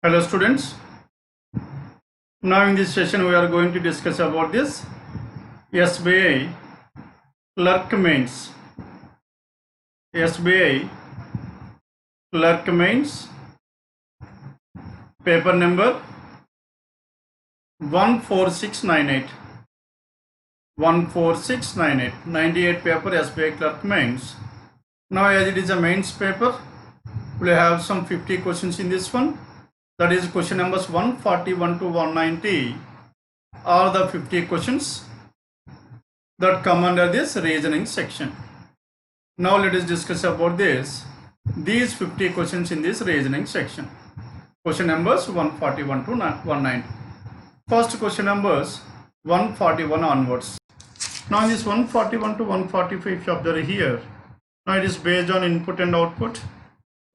Hello students, now in this session we are going to discuss about this SBI Clerk Mains. SBI Clerk Mains paper number 14698. 14698, 98 paper SBI Clerk Mains. Now as it is a mains paper, we have some 50 questions in this one. That is question numbers 141 to 190 are the 50 questions that come under this reasoning section. Now let us discuss about these 50 questions in this reasoning section. Question numbers 141 to 190. First question numbers 141 onwards. Now in this 141 to 145 chapter here, now it is based on input and output.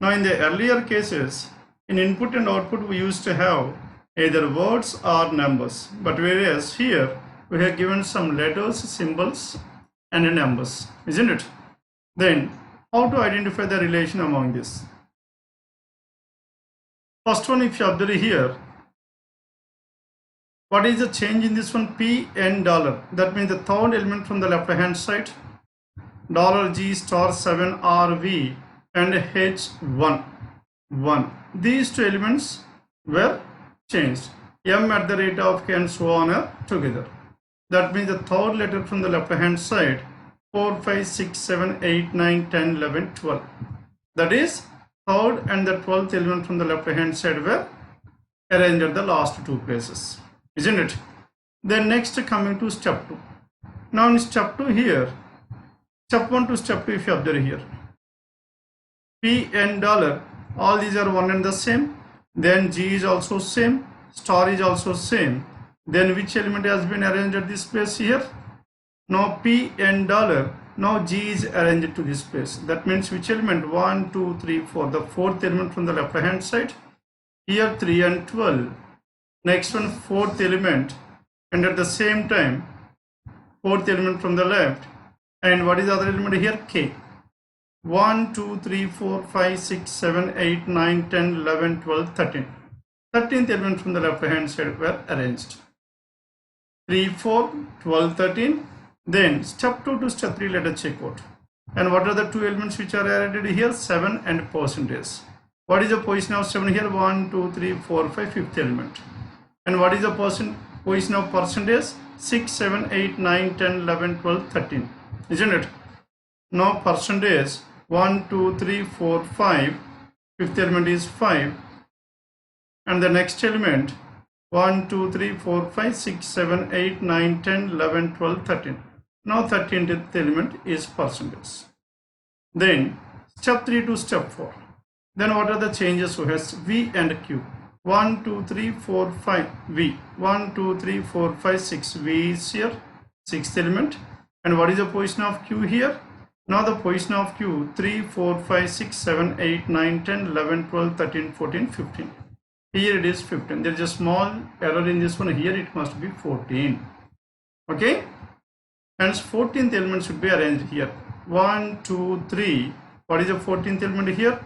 Now in the earlier cases, in input and output we used to have either words or numbers, but whereas here we have given some letters, symbols and numbers, isn't it? Then how to identify the relation among this? First one, if you observe here, what is the change in this one? P and dollar, that means the third element from the left hand side, $G*7RV and H1 1. These two elements were changed. M at the rate of K and so on are together. That means the third letter from the left hand side, 4, 5, 6, 7, 8, 9, 10, 11, 12. That is third and the 12th element from the left hand side were arranged at the last two places, isn't it? Then next coming to step 2. Now in step 2 here, step 1 to step 2 if you observe here, P and dollar, all these are one and the same. Then G is also same, star is also same. Then which element has been arranged at this place here? Now P and dollar, now G is arranged to this place. That means which element? 1, 2, 3, 4, the fourth element from the left hand side. Here 3 and 12. Next one, fourth element, and at the same time fourth element from the left. And what is the other element here? K. 1, 2, 3, 4, 5, 6, 7, 8, 9, 10, 11, 12, 13. 13th element from the left hand side were arranged. 3, 4, 12, 13. Then step 2 to step 3, let us check out. And what are the two elements which are added here? 7 and percentage. What is the position of 7 here? 1, 2, 3, 4, 5, fifth element. And what is the position of percentage? 6, 7, 8, 9, 10, 11, 12, 13. Isn't it? Now percentage 1, 2, 3, 4, 5. Fifth element is 5. And the next element 1, 2, 3, 4, 5, 6, 7, 8, 9, 10, 11, 12, 13. Now 13th element is percentage. Then step 3 to step 4. Then what are the changes we have? V and Q. 1, 2, 3, 4, 5 V. 1, 2, 3, 4, 5, 6 V is here, sixth element. And what is the position of Q here? Now the position of Q 3, 4, 5, 6, 7, 8, 9, 10, 11, 12, 13, 14, 15. Here it is 15. There is a small error in this one. Here it must be 14. Okay. Hence 14th element should be arranged here. 1, 2, 3. What is the 14th element here?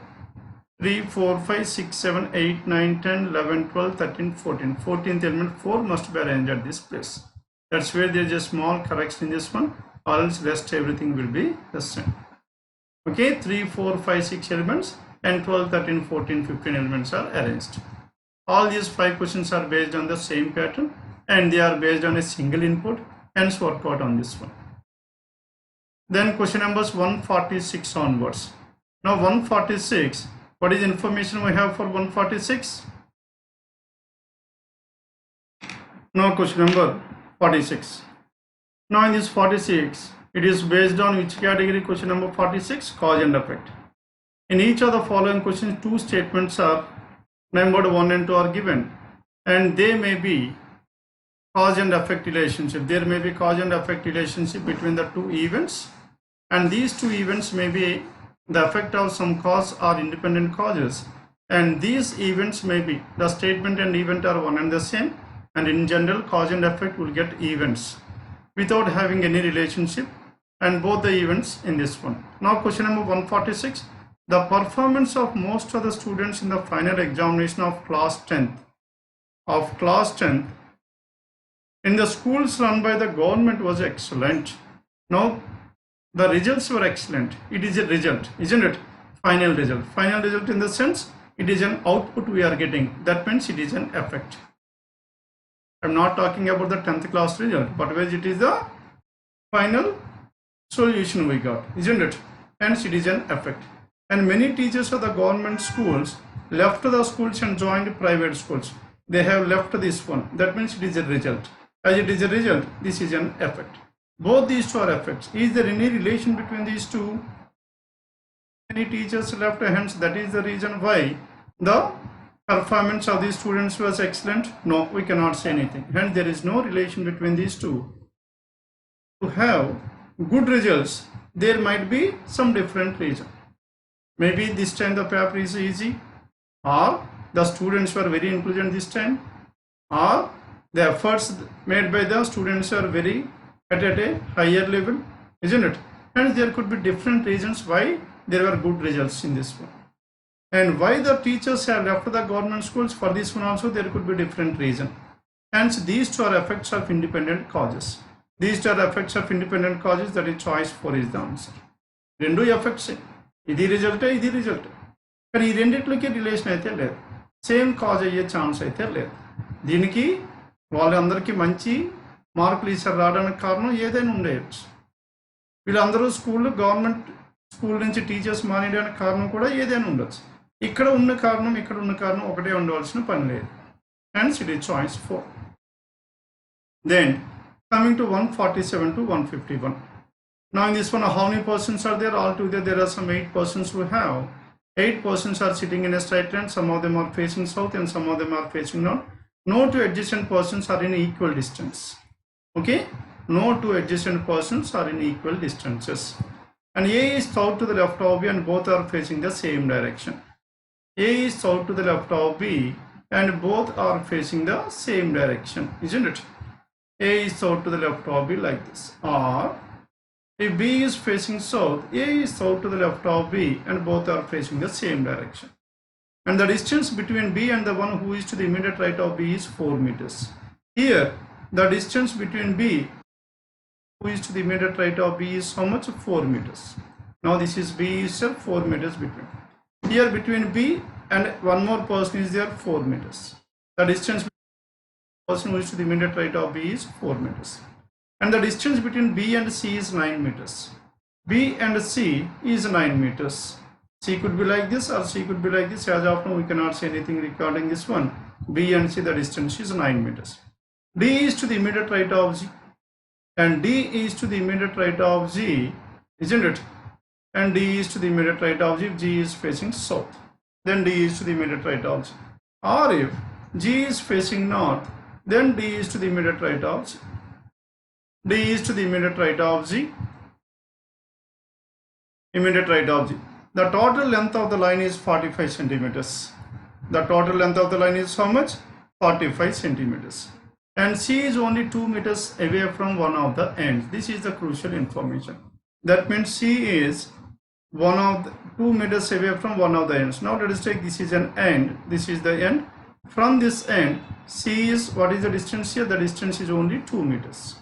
3, 4, 5, 6, 7, 8, 9, 10, 11, 12, 13, 14. 14th element 4 must be arranged at this place. That's where there is a small correction in this one. Or else rest everything will be the same. Okay, 3, 4, 5, 6 elements and 12, 13, 14, 15 elements are arranged. All these 5 questions are based on the same pattern and they are based on a single input, hence work out on this one. Then question numbers 146 onwards. Now 146, what is the information we have for 146? Now question number 46. Now in this 46, it is based on which category? Question number 46, cause and effect. In each of the following questions, two statements are numbered, 1 and 2 are given, and they may be cause and effect relationship. There may be cause and effect relationship between the two events, and these two events may be the effect of some cause or independent causes, and these events may be the statement and event are one and the same, and in general cause and effect will get events without having any relationship, and both the events in this one. Now question number 146, the performance of most of the students in the final examination of class 10th in the schools run by the government was excellent. Now the results were excellent. It is a result, isn't it? Final result. Final result in the sense it is an output we are getting. That means it is an effect. I'm not talking about the 10th class result, but whereas it is the final solution we got, isn't it? Hence it is an effect. And many teachers of the government schools left the schools and joined private schools. They have left this one. That means it is a result. As it is a result, this is an effect. Both these two are effects. Is there any relation between these two? Many teachers left, hence that is the reason why the performance of these students was excellent. No, we cannot say anything. Hence there is no relation between these two. To have good results, there might be some different reason. Maybe this time the paper is easy, or the students were very intelligent this time, or the efforts made by the students are very at a higher level, isn't it? And there could be different reasons why there were good results in this one. And why the teachers have left the government schools, for this one also there could be different reason. Hence these two are effects of independent causes. These two are effects of independent causes, that is choice 4 is the answer. Rendu effects, idi result, idi result. But ee renditliki relation aithe ledhu. Same cause ayye chance aithe ledhu. Deeniki వాళ్ళందరికీ మంచి మార్కులు ఈసారి రావడానికి కారణం ఏదైనా ఉండేయచ్చు. వీళ్ళందరూ government school నుంచి teachers మానేయడానికి కారణం కూడా ఏదైనా ఉండొచ్చు. ఇక్కడ ఉన్న కారణం ఒకటే ఉండవలసిన పని లేదు. Hence it is choice 4. Then coming to 147 to 151. Now in this one, how many persons are there? Altogether there are some 8 persons we have. 8 persons are sitting in a straight line. Some of them are facing south and some of them are facing north. No two adjacent persons are in equal distance. Okay, no two adjacent persons are in equal distances. And A is south to the left of B and both are facing the same direction. A is south to the left of B and both are facing the same direction, isn't it? A is south to the left of B like this. Or if B is facing south, A is south to the left of B and both are facing the same direction. And the distance between B and the one who is to the immediate right of B is 4 meters. Here, the distance between B who is to the immediate right of B is how much? 4 meters. Now this is B is 4 meters between. Here between B and one more person is there 4 meters. The distance between the person who is to the immediate right of B is 4 meters. And the distance between B and C is 9 meters. B and C is 9 meters. C could be like this or C could be like this. As of now we cannot say anything regarding this one. B and C, the distance is 9 meters. D is to the immediate right of Z and D is to the immediate right of Z, isn't it? And D is to the immediate right of Z. G is facing south. Then D is to the immediate right of Z. Or if G is facing north, then D is to the immediate right of Z. D is to the immediate right of Z. Immediate right of Z. The total length of the line is 45 centimeters. The total length of the line is how much? 45 centimeters. And C is only 2 meters away from one of the ends. This is the crucial information. That means C is 2 meters away from one of the ends. Now let us take this is an end. This is the end. From this end, C is, what is the distance here? The distance is only 2 meters.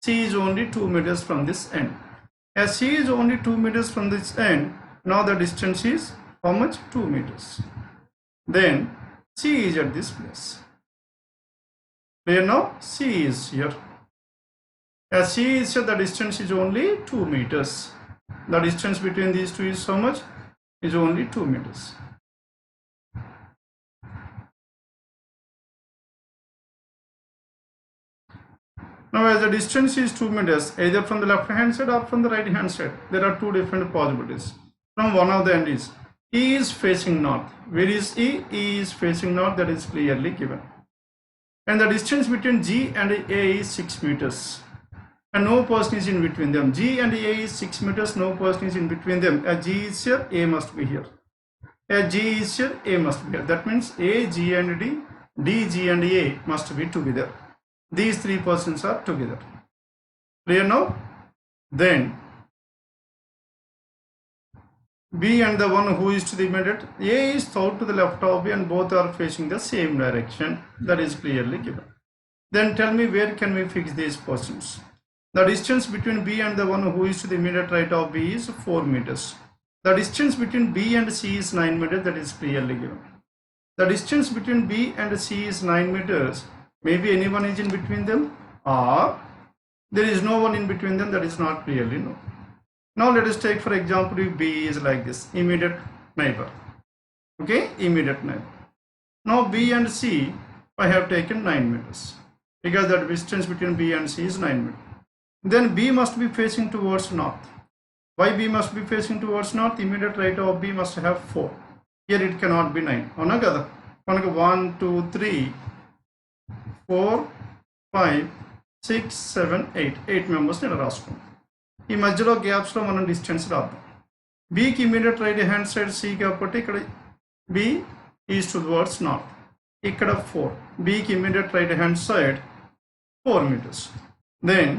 C is only 2 meters from this end. As C is only 2 meters from this end, now the distance is how much? 2 meters. Then C is at this place. Clear now? C is here. As C is here, the distance is only 2 meters. The distance between these two is how much? Is only 2 meters. Now as the distance is 2 meters, either from the left hand side or from the right hand side, there are two different possibilities. From one of the end is E is facing north. Where is E? E is facing north, that is clearly given. And the distance between G and A is 6 meters. And no person is in between them. G and A is 6 meters, no person is in between them. As G is here, A must be here. As G is here, A must be here. That means A, G and D, D, G and A must be together. These three persons are together. Clear now? Then B and the one who is to the immediate, A is south to the left of B and both are facing the same direction. That is clearly given. Then tell me where can we fix these portions. The distance between B and the one who is to the immediate right of B is 4 meters. The distance between B and C is 9 meters. That is clearly given. The distance between B and C is 9 meters. Maybe anyone is in between them or there is no one in between them. That is not clearly known. Now let us take for example if B is like this, immediate neighbor. Okay, immediate neighbor. Now B and C I have taken 9 meters because the distance between B and C is 9 meters. Then B must be facing towards north. Why B must be facing towards north? Immediate right of B must have 4. Here it cannot be 9. Avuna kada? Kanaka 1, 2, 3, 4, 5, 6, 7, 8. 8 members ni raskundam. ఈ మధ్యలో గ్యాప్స్లో మనం distance రాద్దాం. బీకి immediate right hand side C కాబట్టి ఇక్కడ B is towards north. ఇక్కడ 4. బీకి immediate right hand side 4 meters. Then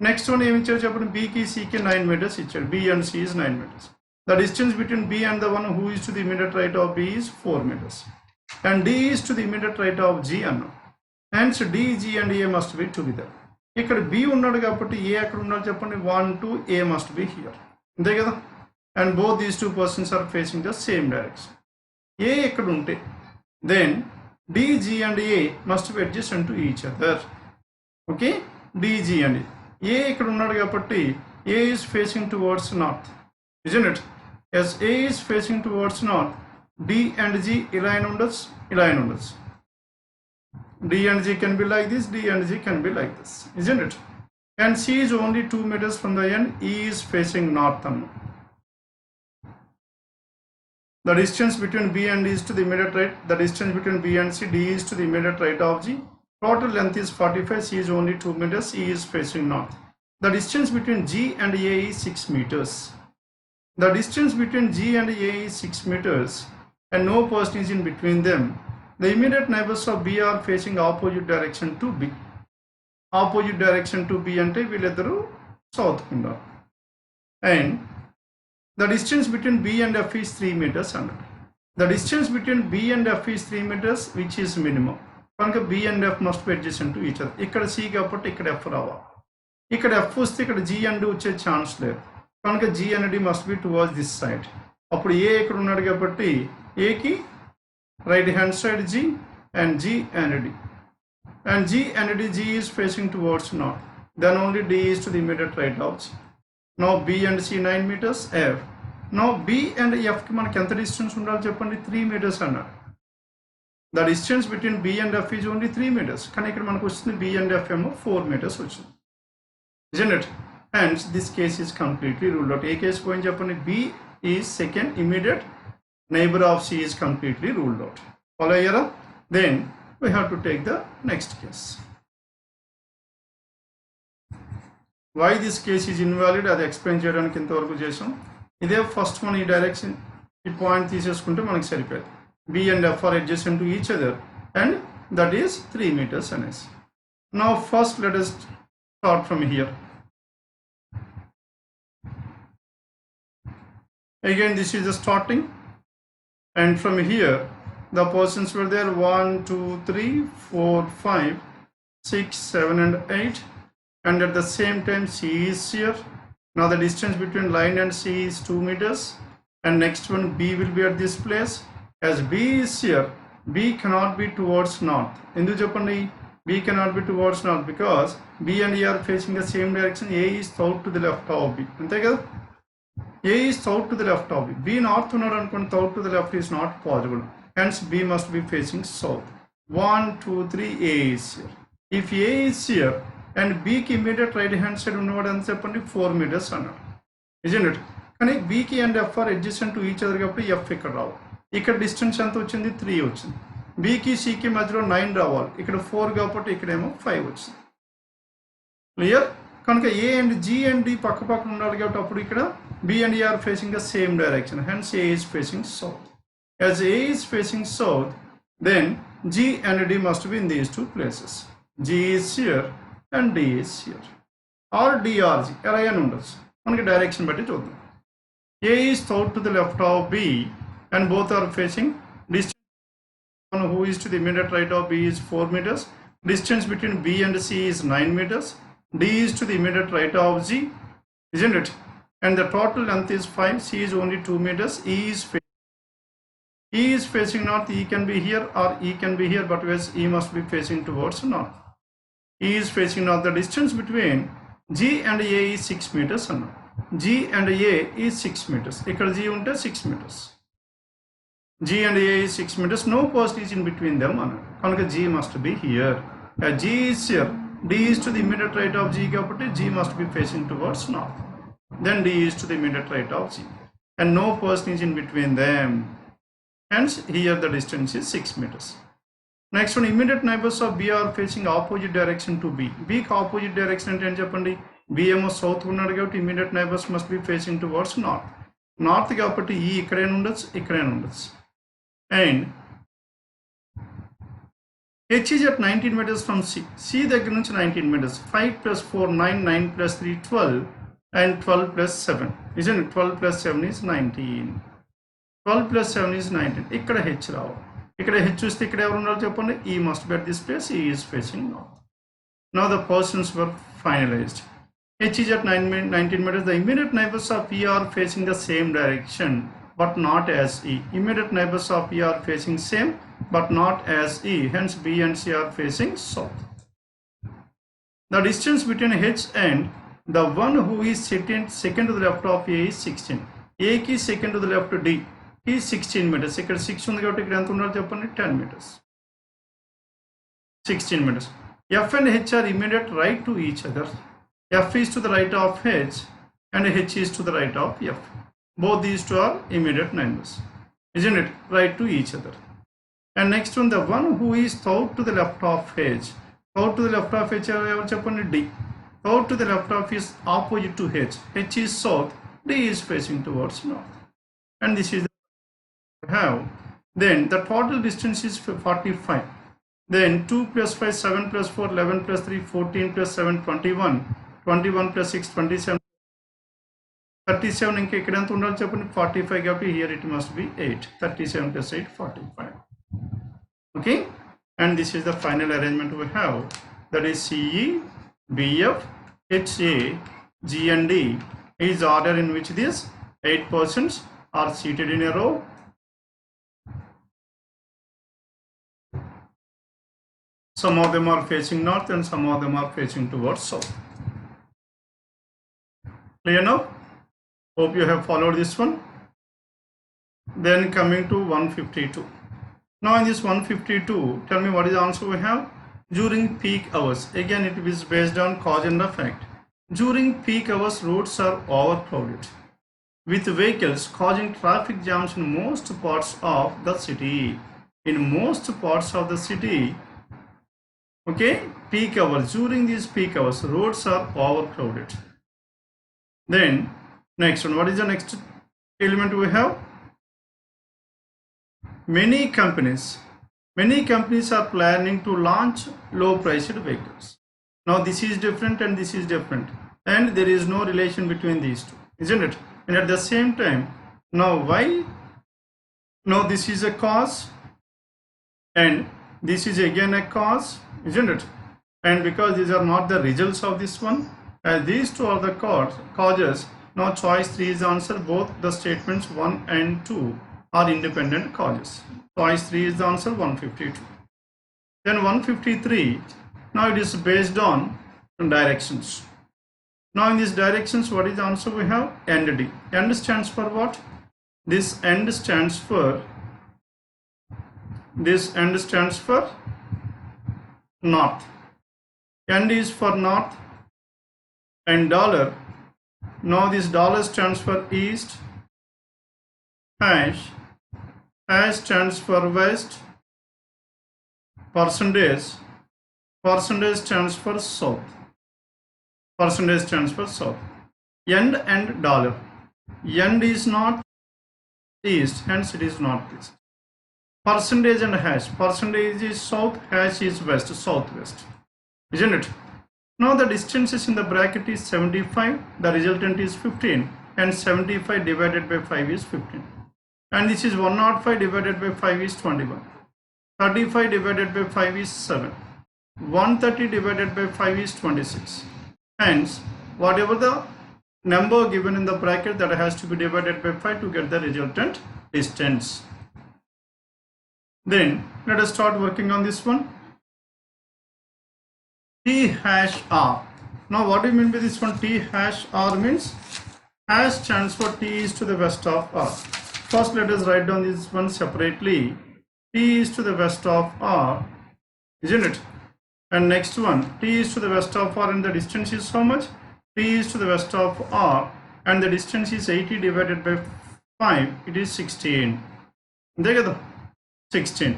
next one ఏమి ఇచ్చారు చెప్పండి. బీకి సికి 9 meters ఇచ్చాడు. B and C is 9 meters. The distance between B and the one who is to the immediate right of B is 4 meters. And D is to the immediate right of G అన్నాం. Hence D, G and A must be together. ఇక్కడ B ఉన్నాడు కాబట్టి ఏ ఎక్కడ ఉన్నాడు చెప్పండి. 1, 2, ఏ must B here. అంతే కదా. And both these 2 persons are facing the same direction. A ఎక్కడ ఉంటే then D, G and A must be adjacent to each other. Okay, D, G and A ఇక్కడ ఉన్నాడు కాబట్టి A is facing towards north, isn't it? Yes A is facing towards north, D and G ఇలా అయిన ఉండొచ్చు, ఇలా అయిన ఉండొచ్చు. D and G can be like this, D and G can be like this, isn't it? And C is only 2 meters from the end, E is facing north. The distance between B and D is to the immediate right, the distance between B and C, D is to the immediate right of G. Total length is 45, C is only 2 meters, E is facing north. The distance between G and A is 6 meters. The distance between G and A is 6 meters and no person is in between them. The immediate neighbors of B are facing opposite direction to B. Opposite direction to B ante వీళ్ళిద్దరూ south ఉన్నారు. And the distance between B and F is 3 meters అన్నారు. The distance between B and F is 3 meters which is minimum. కనుక B and F must be adjacent to each other. ఇక్కడ C కాబట్టి ఇక్కడ F రావాలి. ఇక్కడ F వస్తే ఇక్కడ G and D వచ్చే ఛాన్స్ లేదు. కనుక G and D must be towards this side. అప్పుడు A ఇక్కడ ఉన్నాడు కాబట్టి A కి right hand side G and G and D, and G and D, G is facing towards north, then only D is to the immediate right of G. Now B and C 9 meters, F. Now B and F కి మనకి ఎంత distance ఉండాలి చెప్పండి. 3 meters అన్నారు. The distance between B and F is only 3 meters. కానీ ఇక్కడ మనకు వస్తుంది B and F ఏమో 4 meters వచ్చింది, isn't it? Hence this case is completely ruled out. A case పోయింది చెప్పండి. B is second immediate neighbor of C is completely ruled out. Follow here. Then we have to take the next case. Why this case is invalid అది explain చేయడానికి ఇంతవరకు చేసాం. ఇదే first మనం ఈ direction ఈ పాయింట్ తీసేసుకుంటే మనకి సరిపోయింది. B and F are adjacent to each other and that is 3 meters అనేసి. Now first let us start from here. Again this is the starting. And from here the persons were there 1, 2, 3, 4, 5, 6, 7 and 8, and at the same time C is here. Now the distance between line and C is 2 meters, and next one B will be at this place. As B is here, B cannot be towards north. Endu cheppandi B cannot be towards north because B and E are facing the same direction. A is south to the left of B, ante kada. A is south to the left of B. B north ఉన్నాడు అనుకోండి, south to the left is not possible. Hence B must be facing south. 1, 2, 3, A is here. If A is here and B కి immediate right hand side ఉన్నవాడు ఎంత చెప్పండి 4 meters అన్నాడు, isn't it? కానీ B కి and F are adjacent to each other కాబట్టి F ఇక్కడ రావాలి. ఇక్కడ డిస్టెన్స్ ఎంత వచ్చింది 3 వచ్చింది. B కి C కి మధ్యలో 9 రావాలి. ఇక్కడ 4 కాబట్టి ఇక్కడేమో 5 వచ్చింది. క్లియర్? కనుక A and G and D పక్క పక్కన ఉండాలి కాబట్టి అప్పుడు ఇక్కడ B and E are facing the same direction. Hence A is facing south. As A is facing south, then G and D must be in these 2 places. G is here and D is here. Or D or G. ఎలా అయినా ఉండొచ్చు. మనకి direction బట్టి చూద్దాం. A is south to the left of B and both are facing. Distance who is to the immediate right of B is 4 meters. Distance between B and C is 9 meters. D is to the immediate right of G, isn't it? And the total length is 5. C is only 2 meters. E is facing north. E can be here or E can be here, but whereas E must be facing towards north. E is facing north. The distance between G and A is 6 meters. G and A is 6 meters. Ikkada G unte 6 meters. G and A is 6 meters. No person is in between them. Kanaka G must be here. G is here. D is to the immediate right of G. G must be facing towards north. Then D is to the immediate right of G. And no person is in between them. Hence, here the distance is 6 meters. Next one, immediate neighbors of B are facing opposite direction to B. B opposite direction ante cheppandi. B emo south unnadu kabatti immediate neighbors must be facing towards north. North kabatti E ikkade undochu. And H is at 19 meters from C. C దగ్గర నుంచి 19 meters. 5 plus 4, 9, 9 plus 3, 12, and 12 plus 7. Isn't it? 12 plus 7 is 19. 12 plus 7 is 19. ఇక్కడ H రావాలి. ఇక్కడ H చూస్తే ఇక్కడ ఎవరు ఉండాలో చెప్పండి. E must be at this place. E is facing north. Now the persons were finalized. H is at 19 meters. The immediate neighbors of P are facing the same direction, but not as E. Immediate neighbors of P are facing same, but not as E. Hence B and C are facing south. The distance between H and the one who is sitting second to the left of A is 16. A ki second to the left of D is 16 meters. Ikkada 6 undi kabatti ikkada enta undalo cheppandi 10 meters. 16 meters. F and H are immediate right to each other. F is to the right of H and H is to the right of F. Both these two are immediate neighbors, isn't it? Right to each other. And next one, the one who is south to the left of H. South to the left of H evaru cheppandi D. South to the left of is opposite to H. H is south, D is facing towards north. And this is the we have. Then the total distance is 45. Then 2 plus 5, 7 plus 4, 11 plus 3, 14 plus 7, 21. 21 plus 6, 27. 37 ఇంకా ఇక్కడ ఎంత ఉండాలి చెప్పండి 45 కాబట్టి here it must be 8. 37 plus 8, 45. Okay, and this is the final arrangement we have, that is CE, BF, HA, G and D is order in which these 8 persons are seated in a row. Some of them are facing north and some of them are facing towards south. Clear now? Hope you have followed this one. Then coming to 152. Now in this 152, tell me what is the answer we have? During peak hours. Again it is based on cause and effect. During peak hours, roads are overcrowded with vehicles causing traffic jams in most parts of the city. In most parts of the city, okay, peak hours. During these peak hours, roads are overcrowded. Then next one, what is the next element we have? Many companies are planning to launch low priced vehicles. Now this is different and this is different, and there is no relation between these two, isn't it? And at the same time, now why? Now this is a cause and this is again a cause, isn't it? And because these are not the results of this one, as these two are the causes, now choice 3 is the answer. Both the statements 1 and 2 are independent causes. Choice 3 is the answer, 152. Then 153, now it is based on directions. Now in these directions, what is the answer we have? End D. End stands for what? This end stands for north. End is for north and dollar. Now this dollar stands for east. Hash stands for west. Percentage stands for south. End and dollar. End is not east, hence it is northeast. Percentage and hash. Percentage is south, hash is west, southwest, isn't it? Now the distances in the bracket is 75, the resultant is 15. and 75 divided by 5 is 15. And this is 105 divided by 5 is 21. 35 divided by 5 is 7. 130 divided by 5 is 26. Hence, whatever the number given in the bracket, that has to be divided by 5 to get the resultant distance. Then let us start working on this one. T hash R. Now what do you mean by this one? T hash R means hash stands for T is to the west of R. First let us write down this one separately. T is to the west of R, isn't it? And next one, T is to the west of R and the distance is how much? T is to the west of R and the distance is 80 divided by 5, it is 16. There 16.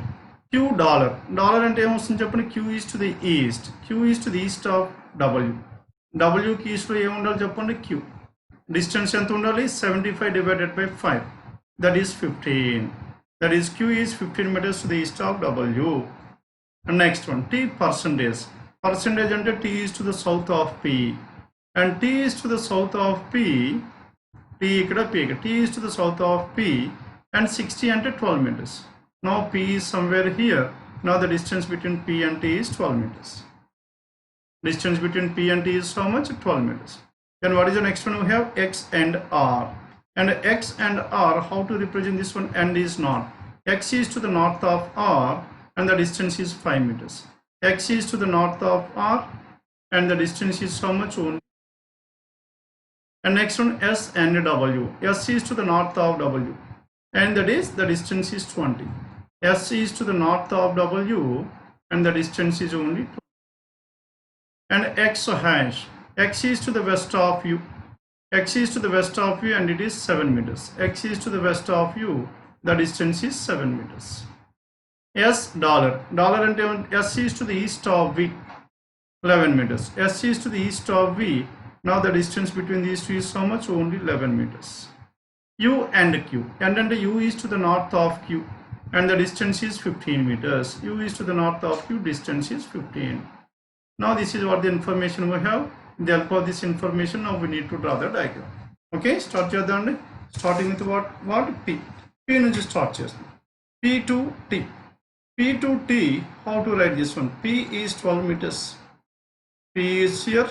Q dollar. Dollar and Q is to the east. Q is to the east of W. W key is to Q. Distance is 75 divided by 5. That is 15. That is Q is 15 meters to the east of W. And next one, T percentage. Percentage and T is to the south of P. And T is to the south of P. T is to the south of P and 60 and 12 meters. Now P is somewhere here. Now the distance between P and T is 12 meters. Distance between P and T is how much? 12 meters. Then what is the next one? We have X and R. And X and R, how to represent this one? And is not. X is to the north of R and the distance is 5 meters. X is to the north of R and the distance is how much? Only. And next one, S and W. S is to the north of W and that is the distance is 20. S is to the north of W and the distance is only 20. And X hash. X is to the west of U. X is to the west of U and it is 7 meters. X is to the west of U, the distance is 7 meters. S dollar. Dollar and S is to the east of V, 11 meters. S is to the east of V. Now the distance between these two is how much? Only 11 meters. U and Q. And U is to the north of Q and the distance is 15 meters. U is to the north of Q, distance is 15. Now this is what the information we have. With the help of this information, now we need to draw the diagram. Okay, start chedandi. Starting with what? P. P nunchi start chestam. P to T. P to T, how to write this one? P is 12 meters. P is here.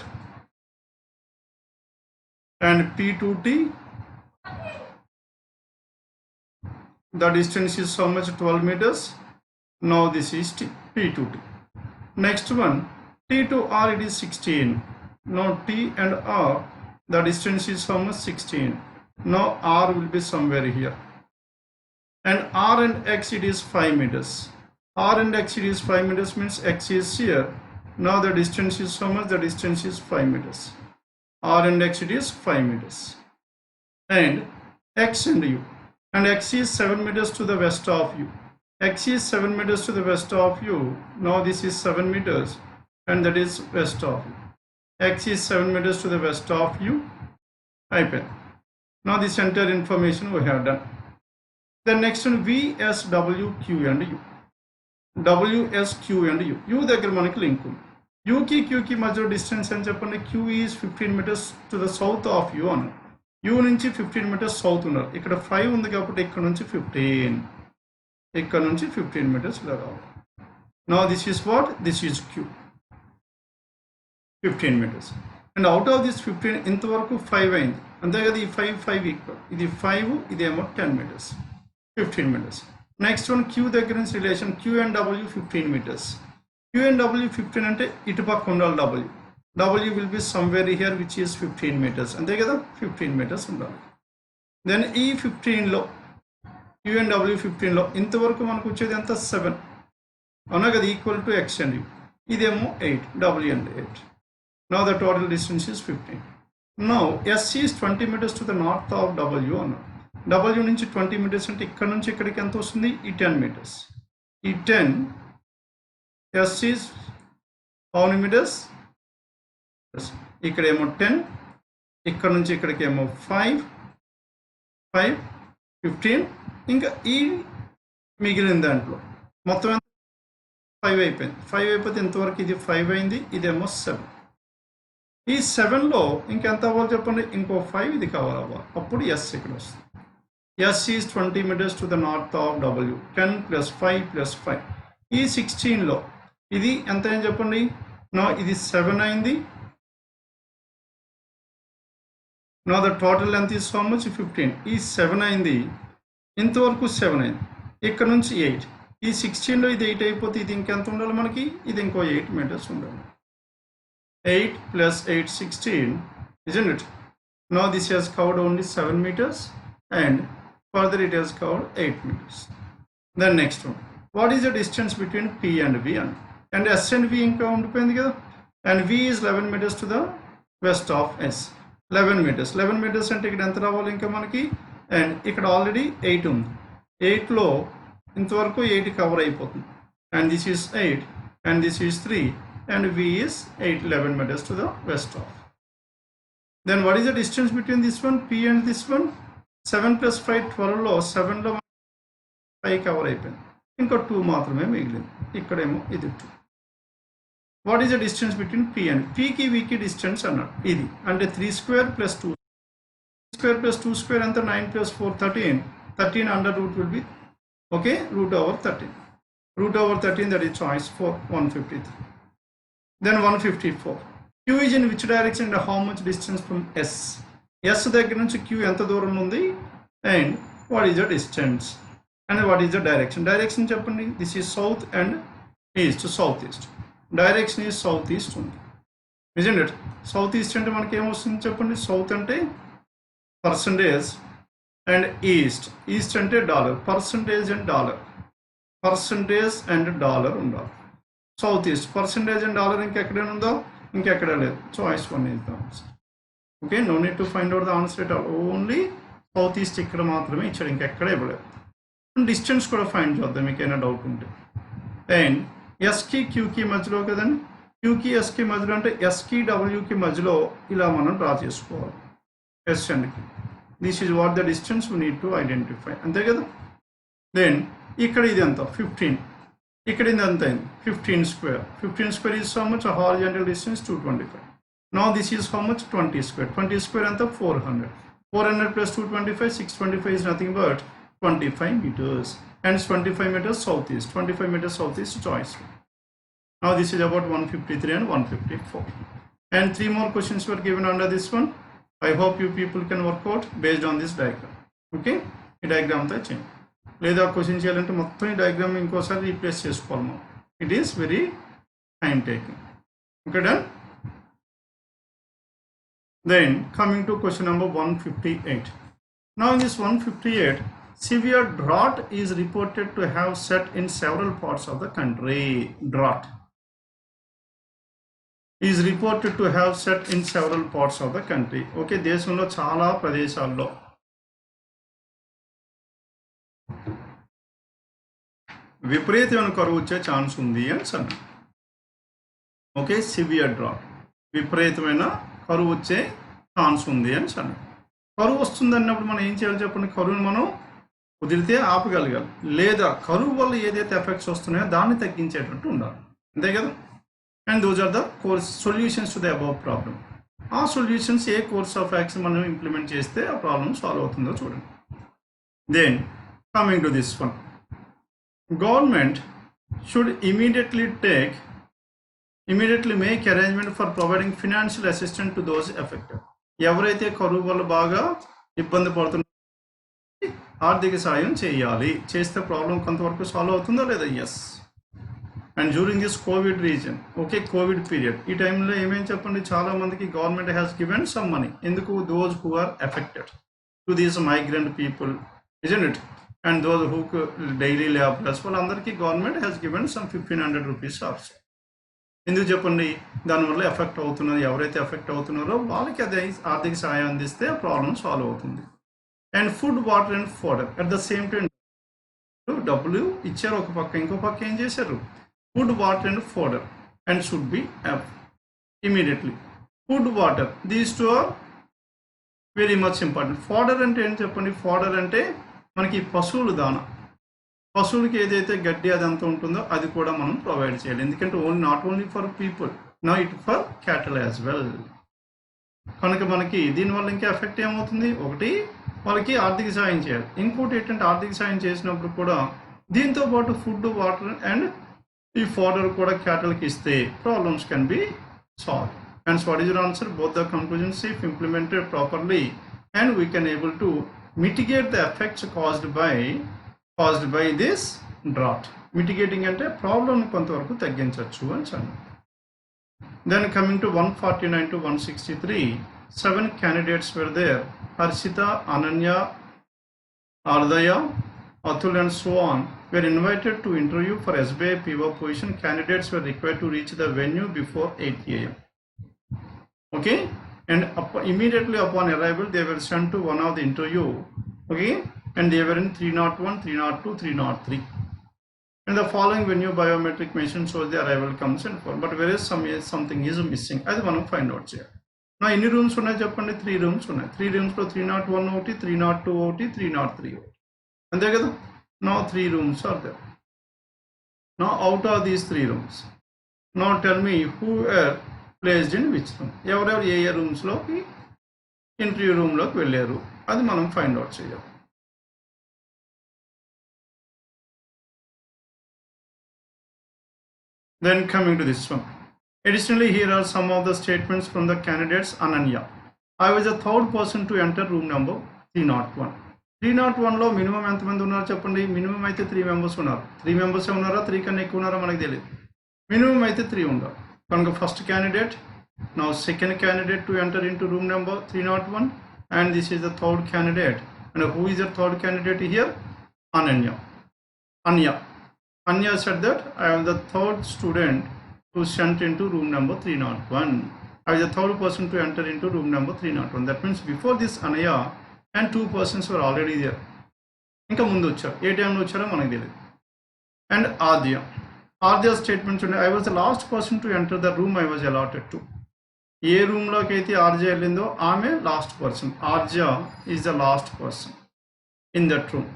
And P to T, the distance is how much? 12 meters. Now this is T, P to T. Next one, T to R, it is 16. Now T and R, the distance is how much? 16. Now R will be somewhere here. And R and X, it is 5 meters. R and X, it is 5 meters means X is here. Now the distance is how much? The distance is 5 meters. R and X, it is 5 meters. And X and U. And X is 7 meters to the west of U. X is 7 meters to the west of U. Now this is 7 meters and that is west of U. X is 7 meters to the west of U. Now this entire information we have done. The next one, V, S, W, Q and U. W, S, Q and U. U దగ్గర మనకి link ఉంది. U కి Q కి మధ్య distance అని చెప్పండి. Q is 15 meters to the south of U అన్న. U నుంచి 15 meters south ఉన్నారు. ఇక్కడ 5 ఉంది కాబట్టి ఇక్కడ నుంచి 15. ఇక్కడ నుంచి 15 meters ఇలా రావాలి. Now this is what? This is Q. 15 meters. And out of this 15, ఇంతవరకు 5 అయింది. అంతే కదా, ఈ 5 ఈక్వల్. ఇది 5, ఇదేమో 10 meters. 15 meters. Next one Q దగ్గర నుంచి relation Q and W 15 meters. Q and W 15 అంటే ఇటుపక్క ఉండాలి W. W will be somewhere here which is 15 meters. అంతే కదా, 15 meters ఉండాలి. దెన్ ఈ 15లో Q and W 15లో ఇంతవరకు మనకు వచ్చేది ఎంత? 7. అవునా కదా, equal to X and U. ఇదేమో 8, W and 8. Now the total distance is 15. Now S is 20 meters to the north of W అన్నాడు. W నుంచి 20 meters అంటే ఇక్కడ నుంచి ఇక్కడికి ఎంత వస్తుంది? ఈ 10 meters. ఈ 10 S is how many meters? ఇక్కడేమో 10, ఇక్కడ నుంచి ఇక్కడికి ఏమో 5, 15, ఇంకా ఈ మిగిలిన దాంట్లో మొత్తం 5 అయిపోయింది. 5 అయిపోతే ఇంతవరకు ఇది 5 అయింది, ఇదేమో 7. ఈ 7లో ఇంకెంత అవ్వాలి చెప్పండి, ఇంకో 5 ఇది కవర్ అవ్వాలి, అప్పుడు ఎస్ ఇక్కడ వస్తుంది. S is 20 meters to the north of W, 10 + 5 + 5. ఈ 16లో ఇది ఎంత అని చెప్పండి, నా ఇది 7 అయింది. నా the total length is how much 15. ఈ 7 అయింది, ఇంతవరకు 7 అయింది, ఇక్కడ నుంచి 8. ఈ 16లో ఇది 8 అయిపోతే ఇది ఇంకెంత ఉండాలి మనకి, ఇది ఇంకో 8 meters ఉండాలి. 8 + 8 16, isn't it? Now this has covered only 7 meters and further it has covered 8 meters. Then next one, what is the distance between P and V? And S and V ఇంకా ఉండిపోయింది కదా, and V is 11 meters to the west of S. 11 meters. 11 meters అంటే ఇక్కడ ఎంత రావాలి ఇంకా మనకి, and ఇక్కడ ఆల్రెడీ 8 ఉంది. 8లో ఇంతవరకు 8 కవర్ అయిపోతుంది, and this is 8 and this is 3 and V is 11 meters to the west of. Then what is the distance between this one, P and this one? 7 + 5 12లో 7లో 5 కవర్ అయిపోయింది, ఇంకో 2 మాత్రమే మిగిలింది, ఇక్కడేమో ఇది 2. What is the distance between P and Pకి Vకి డిస్టెన్స్ అన్నాడు, ఇది అంటే 3² + 2. 3² + 2² ఎంత, 9 + 4 13. 13 under root will be okay √13. √13, that is choice 4, 153. Then 154. Q is in which direction and how much distance from S? S దగ్గర నుంచి Q ఎంత దూరం ఉంది, and what is the distance and what is the direction? Direction చెప్పండి, this is south and east, southeast. Direction is southeast ఉంది, isn't it? Southeast అంటే మనకి ఏమొస్తుంది చెప్పండి, సౌత్ అంటే పర్సంటేజ్ అండ్ ఈస్ట్ అంటే dollar, percentage and dollar, percentage and dollar ఉండాలి. South east, percentage and dollar ఇంకెక్కడైనా ఉందో, ఇంకెక్కడ లేదు. Choice 1 is the answer. Okay, no need to find out the answer at all, only south east ఇక్కడ మాత్రమే ఇచ్చాడు, ఇంకెక్కడ ఇవ్వలేదు. డిస్టెన్స్ కూడా ఫైండ్ చేద్దాం మీకైనా డౌట్ ఉంటే. అండ్ ఎస్కి క్యూకి మధ్యలో కదండి, క్యూకి ఎస్కి మధ్యలో అంటే ఎస్కి డబ్ల్యూకి మధ్యలో ఇలా మనం డ్రా చేసుకోవాలి, ఎస్ అండ్కి. This is what the distance we need to identify, అంతే కదా. దెన్ ఇక్కడ ఇది ఎంత 15, ఇక్కడ ఇది ఎంత అయింది 15². 15² is how much, horizontal distance 225. Now this is how much 20². 20² ఎంత 400. 400 + 225, 625 is nothing but 25 meters. And it's 25 meters southeast. 25 meters southeast choice. Now this is about 153 and 154. And 3 more questions were given under this one. I hope you people can work out based on this diagram. Okay? ఈ diagram తో చేయండి, లేదా question చేయాలంటే మొత్తం ఈ diagram ఇంకోసారి replace చేసుకోవాలి మనం. It is very time taking. Okay, done. Then coming to question number 158. Now in this 158, severe drought is reported to have set in several parts of the country. Drought is reported to have set in several parts of the country. Okay, దేశంలో చాలా ప్రదేశాల్లో విపరీతమైన కరువు వచ్చే chance ఉంది అని అన్నాడు. Okay, severe drought, విపరీతమైన కరువు వచ్చే ఛాన్స్ ఉంది అని అన్నాడు. కరువు వస్తుంది అన్నప్పుడు మనం ఏం చేయాలి చెప్పండి, కరువుని మనం కుదిరితే ఆపగలగాలి, లేదా కరువు వల్ల ఏదైతే ఎఫెక్ట్స్ వస్తున్నాయో దాన్ని తగ్గించేటట్టు ఉండాలి, అంతే కదా. And those are the course solutions to the above problem. ఆ సొల్యూషన్స్ ఏ కోర్స్ ఆఫ్ యాక్షన్ మనం ఇంప్లిమెంట్ చేస్తే ఆ ప్రాబ్లం సాల్వ్ అవుతుందో చూడండి. Then coming to this one, government should immediately make arrangement for providing financial assistant to those affected. ఎవరైతే కరువు వల్ల బాగా ఇబ్బంది పడుతున్న ఆర్థిక సాయం చేయాలి, చేస్తే ప్రాబ్లం కొంతవరకు సాల్వ్ అవుతుందో లేదా. Yes. And during this covid reason, okay, covid period, ఈ టైంలో ఏమేమి చెప్పండి, చాలా మందికి government has given some money. ఎందుకు? Those who are affected, to these migrant people, isn't it, and those who daily labourers, వాళ్ళందరికీ government has given some 1500 rupees also. ఎందుకు చెప్పండి, దానివల్ల ఎఫెక్ట్ అవుతున్నారు, ఎవరైతే ఎఫెక్ట్ అవుతున్నారో వాళ్ళకి అది ఆర్థిక సహాయం అందిస్తే ఆ ప్రాబ్లం సాల్వ్ అవుతుంది. And food, water and fodder at the same time, డబ్బులు ఇచ్చారు ఒక పక్క, ఇంకో పక్క ఏం చేశారు, food, water and fodder, and should be immediately. Food, water, these two are very much important. Fodder అంటే ఏం చెప్పండి, ఫోడర్ అంటే మనకి పశువుల దాన, పశువులకి ఏదైతే గడ్డి అదంతా ఉంటుందో అది కూడా మనం ప్రొవైడ్ చేయాలి. ఎందుకంటే not only for people, now it for క్యాటల్ as well. కనుక మనకి దీనివల్ల ఇంకా ఎఫెక్ట్ ఏమవుతుంది, ఒకటి వాళ్ళకి ఆర్థిక సాయం చేయాలి, ఇంకోటి ఏంటంటే ఆర్థిక సాయం చేసినప్పుడు కూడా దీంతో పాటు ఫుడ్, వాటర్ అండ్ ఈ ఫోడర్ కూడా క్యాటల్కి ఇస్తే problems can be solve. And what is your answer? Both the conclusions, if implemented properly, and we can able to mitigate the effects caused by this drought. Mitigating ante problem kontavaraku tagginchachchu ani chanu. Then coming to 149 to 163, 7 candidates were there. Harshita, Ananya, Ardaya, Atul and so on were invited to interview for SBI PO position. Candidates were required to reach the venue before 8 a.m. Okay, and immediately upon arrival they were sent to one of the interview. Okay, and they were in 301, 302, 303. And the following venue biometric machine shows the arrival comes and for. But where is something is missing, అది మనం find out చేయాలి. నా ఎన్ని rooms ఉన్నాయి చెప్పండి? 3 rooms ఉన్నాయి. 3 రూమ్స్లో 301 ఒకటి, 302 ఒకటి, 303 ఒకటి, అంతే కదా. నా 3 rooms are there. Now out of these 3 rooms, now tell me who are placed in which room. ఎవరెవరు ఏ ఏ రూమ్స్లోకి ఇంటర్వ్యూ రూమ్లోకి వెళ్ళారు అది మనం ఫైండ్ అవుట్ చేయాలి. Then coming to this one. Additionally, here are some of the statements from the candidates. Ananya, I was the third person to enter room number 301. 301లో minimum ఎంతమంది ఉన్నారు చెప్పండి? Minimum అయితే 3 మెంబర్స్ ఉన్నారు. 3 మెంబర్సే ఉన్నారా, 3 కన్నా ఎక్కువ ఉన్నారా మనకు తెలియదు. మినిమం అయితే 3 ఉండాలి. కనుక first candidate, now second candidate to enter into room number 301, and this is the third candidate. And who is the third candidate here? Anya said that I am the third student who sent into room number 301. I was the third person to enter into room number 301. That means before this Anya and 2 persons were already there. ఇంకా ముందు వచ్చారు, ఏ టైంలో వచ్చారో మనకు తెలియదు. And Ardya statement, I was the last person to enter the room I was allotted to. ఏ రూమ్లోకి అయితే ఆర్జే వెళ్ళిందో ఆమె లాస్ట్ పర్సన్. ఆర్జ is the last person in that room.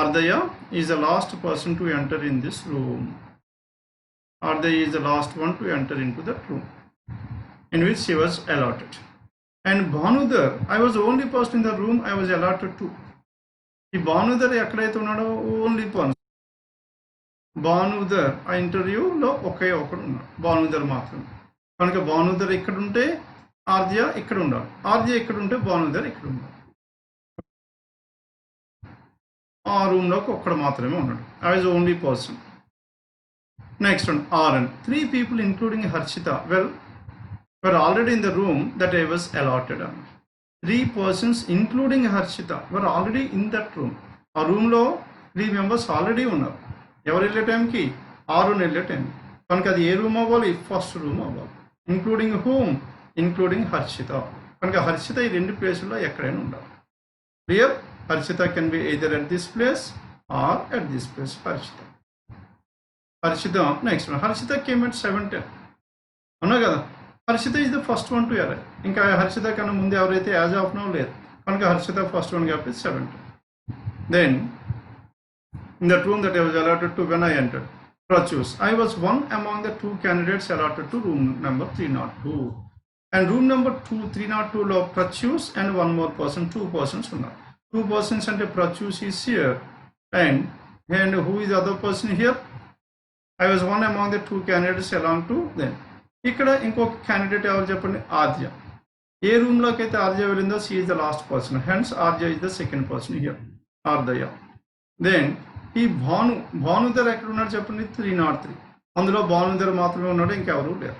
Ardaya is the last person to enter in this room. Ardaya is the last one to enter in to that room in which she was allotted. And Bhanudhar, I was only person in the room I was allotted to. ఈ భానుధర్ ఎక్కడైతే ఉన్నాడో only person. భానుధర్ ఆ ఇంటర్వ్యూలో ఒకే ఒకడు ఉన్నాడు, భానుధర్ మాత్రమే. కనుక భానుధర్ ఇక్కడ ఉంటే ఆర్జయ ఇక్కడ ఉండాలి, ఆర్జయ ఇక్కడ ఉంటే భానుధర్ ఇక్కడ ఉండాలి. ఆ రూమ్లోకి ఒక్కడు మాత్రమే ఉన్నాడు. I was only person. Next one, RN. 3 people including Harshita were already in the room that I was allotted on. 3 persons including Harshita were already in that room. ఆ రూమ్లో 3 members ఆల్రెడీ ఉన్నారు. ఎవరు వెళ్ళే టైంకి? RN వెళ్ళే time. కనుక అది ఏ రూమ్ అవ్వాలి? ఫస్ట్ రూమ్ అవ్వాలి. Including whom? ఇంక్లూడింగ్ హర్షిత. కనుక హర్షిత ఈ 2 ప్లేసుల్లో ఎక్కడైనా ఉండాలి. Clear? Harshita can be either at this place or at this place. Harshita next one. Harshita came at 7:10 అన్నా కదా. Harshita is the first one to arrive. ఇంకా హర్షిత కన్నా ముందు ఎవరైతే యాజ్ ఆఫ్ నౌ లేదు, కనుక హర్షిత ఫస్ట్ వన్ కాబట్టి 7:10. Then in that room that I was allotted to when I entered, Pratyus, I was one among the 2 candidates allotted to room number 302. And room number 302 lo Pratyus and one more person, 2 persons unnaru. 2 persons ante Pratyus is here, and who is the other person here? I was one among the 2 candidates along to them. ikkada inkoka candidate evaru cheppandi? Arya. ఏ రూమ్లోకి అయితే ఆర్జే వెళ్ళిందో she is the last person, hence Arya is the second person here, Ardaya. Then ఈ భానుధర్ ఎక్కడ ఉన్నాడు చెప్పండి? 303. అందులో భానుధర్ మాత్రమే ఉన్నాడు, ఇంకెవరు లేరు.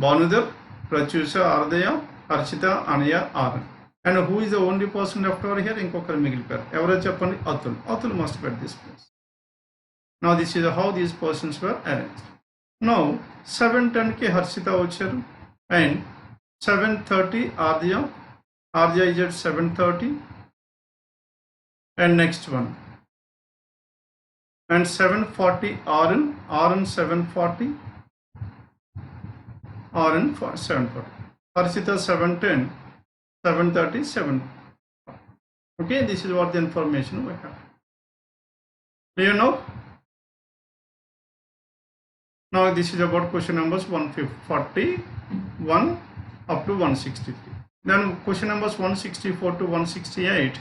Bhanudhar, Pratyusha, Ardaya, Harshita, Anaya, RN. And who is the only person left over here? ఇంకొకరు మిగిలిపోయారు. ఎవరో చెప్పండి? Atul. Atul must bet this place. Now this is how these persons were arranged. Now 7:10కి హర్షిత వచ్చారు, and 7:30 Ardaya is at 7:30, and next one, and 7:40 RN 7:40, RN 7:40, Harshita 7:10, 7:30, 7. Okay, this is what the information we have. Clear now? Now this is about question numbers 141 up to 163. Then question numbers 164 to 168,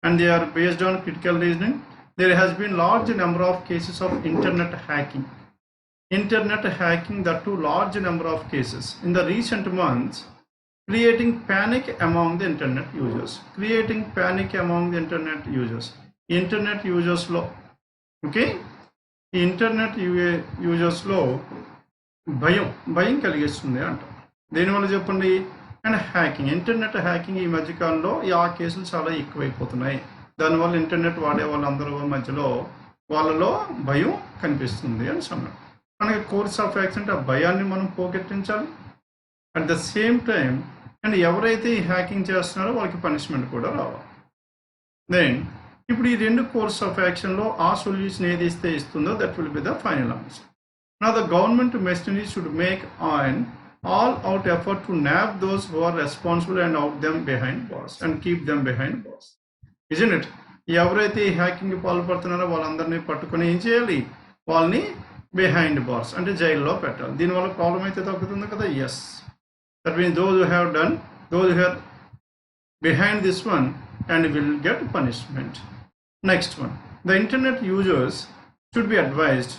and they are based on critical reasoning. There has been large number of cases of internet hacking. Internet hacking, that too large number of cases in the recent months, creating panic among the internet users. Creating panic among the internet users. Internet users lo, okay? Internet users lo భయం కలిగిస్తుంది అంట. దేనివల్ల చెప్పండి? And hacking, internet hacking ఈ మధ్యకాలంలో ఆ కేసులు చాలా ఎక్కువైపోతున్నాయి. దానివల్ల ఇంటర్నెట్ వాడే వాళ్ళందరూ మధ్యలో వాళ్ళలో భయం కనిపిస్తుంది అని అన్నాడు. మనకి కోర్స్ ఆఫ్ యాక్షన్ అంటే ఆ భయాన్ని మనం పోగొట్టించాలి. At the same time and ఎవరైతే ఈ హ్యాకింగ్ చేస్తున్నారో వాళ్ళకి పనిష్మెంట్ కూడా రావాలి. దెన్ ఇప్పుడు ఈ రెండు కోర్స్ ఆఫ్ యాక్షన్లో ఆ సొల్యూషన్ ఏది ఇస్తుందో that will be the final answer. Now the government machinery should make an all-out effort to nab those who are responsible and out them behind bars and keep them behind bars. Isn't it? ఎవరైతే ఈ hacking పాల్పడుతున్నారో వాళ్ళందరినీ పట్టుకొని ఏం చేయాలి? వాళ్ళని behind bars అంటే జైల్లో పెట్టాలి. దీనివల్ల ప్రాబ్లం అయితే తగ్గుతుంది కదా? Yes. That means those who have done, those who are behind this one and will get punishment. Next one, the internet users should be advised